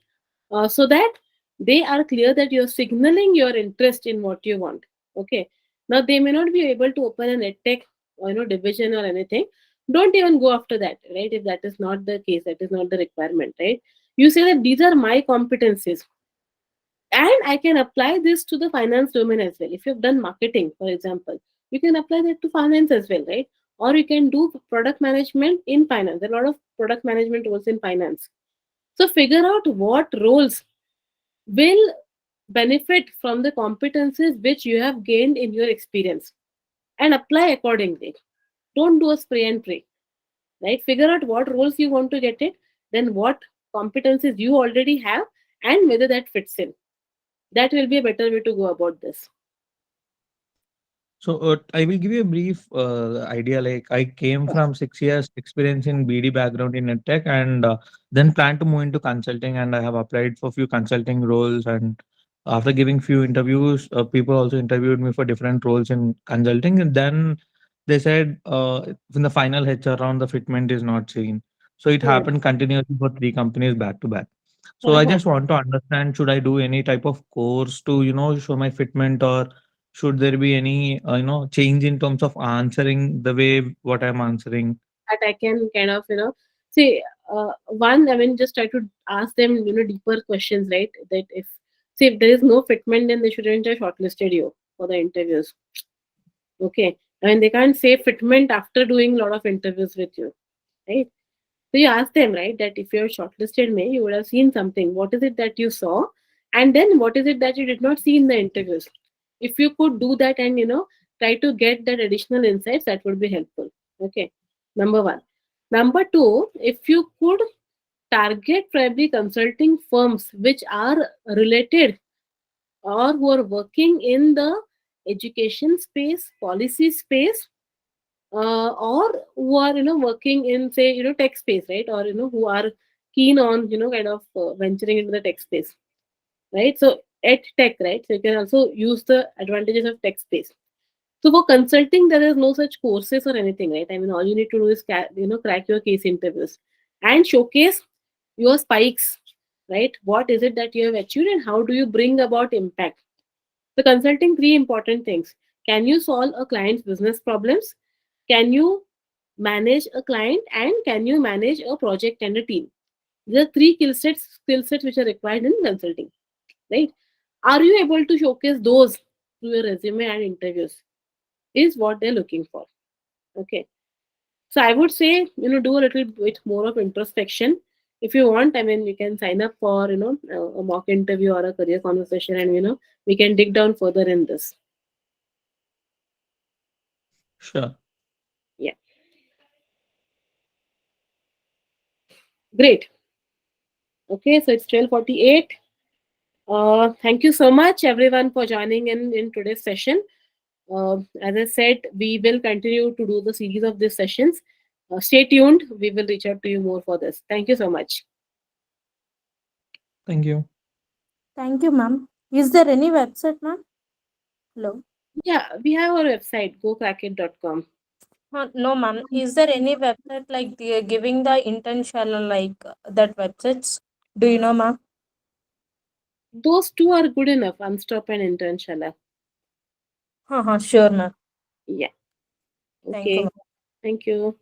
So that they are clear that you're signaling your interest in what you want. Okay. Now they may not be able to open an edtech or division or anything. Don't even go after that, right? If that is not the case, that is not the requirement, right? You say that these are my competencies and I can apply this to the finance domain as well. If you've done marketing, for example, you can apply that to finance as well, right? Or you can do product management in finance. There are a lot of product management roles in finance. So figure out what roles will benefit from the competencies which you have gained in your experience and apply accordingly. Don't do a spray and pray, right? Figure out what roles you want to get it, then what competencies you already have, and whether that fits in. That will be a better way to go about this. So I will give you a brief idea. Like, I came from 6 years experience in BD background in EdTech, and then plan to move into consulting. And I have applied for few consulting roles. And after giving few interviews, people also interviewed me for different roles in consulting. And then they said in the final HR round, the fitment is not seen. So it Hmm. happened continuously for three companies back to back. So I Uh-huh. just want to understand, should I do any type of course to, show my fitment, or should there be any, change in terms of answering the way what I'm answering? That I can kind of, say, one, I mean, just try to ask them, deeper questions, right? That if, see, if there is no fitment, then they shouldn't have shortlisted you for the interviews. Okay. I mean, they can't say fitment after doing a lot of interviews with you, right? So you ask them, right, that if you have shortlisted me, you would have seen something. What is it that you saw? And then what is it that you did not see in the interviews? If you could do that and, try to get that additional insights, that would be helpful. Okay. Number one. Number two, if you could target probably consulting firms which are related or who are working in the education space, policy space, or who are working in, say, tech space, right? Or who are keen on kind of venturing into the tech space, right? So at tech, right? So you can also use the advantages of tech space. So for consulting, there is no such courses or anything, right? I mean, all you need to do is crack your case interviews and showcase your spikes, right? What is it that you have achieved and how do you bring about impact? So consulting, three important things: can you solve a client's business problems? Can you manage a client, and can you manage a project and a team? These are three skill sets which are required in consulting, right? Are you able to showcase those through your resume and interviews? Is what they're looking for. Okay. So I would say, do a little bit more of introspection. If you want, I mean, you can sign up for, a mock interview or a career conversation, and, we can dig down further in this. Sure. Yeah. Great. Okay. So it's 12:48. Thank you so much, everyone, for joining in today's session. As I said, we will continue to do the series of these sessions. Stay tuned. We will reach out to you more for this. Thank you so much. Thank you. Thank you, ma'am. Is there any website, ma'am? Hello. Yeah, we have our website, gocrackit.com. No, ma'am. Is there any website like giving the internship like that websites? Do you know, ma'am? Those two are good enough, Unstop and Internshala. Sure, ma'am. Yeah. Thank you, Okay. ma'am. Thank you.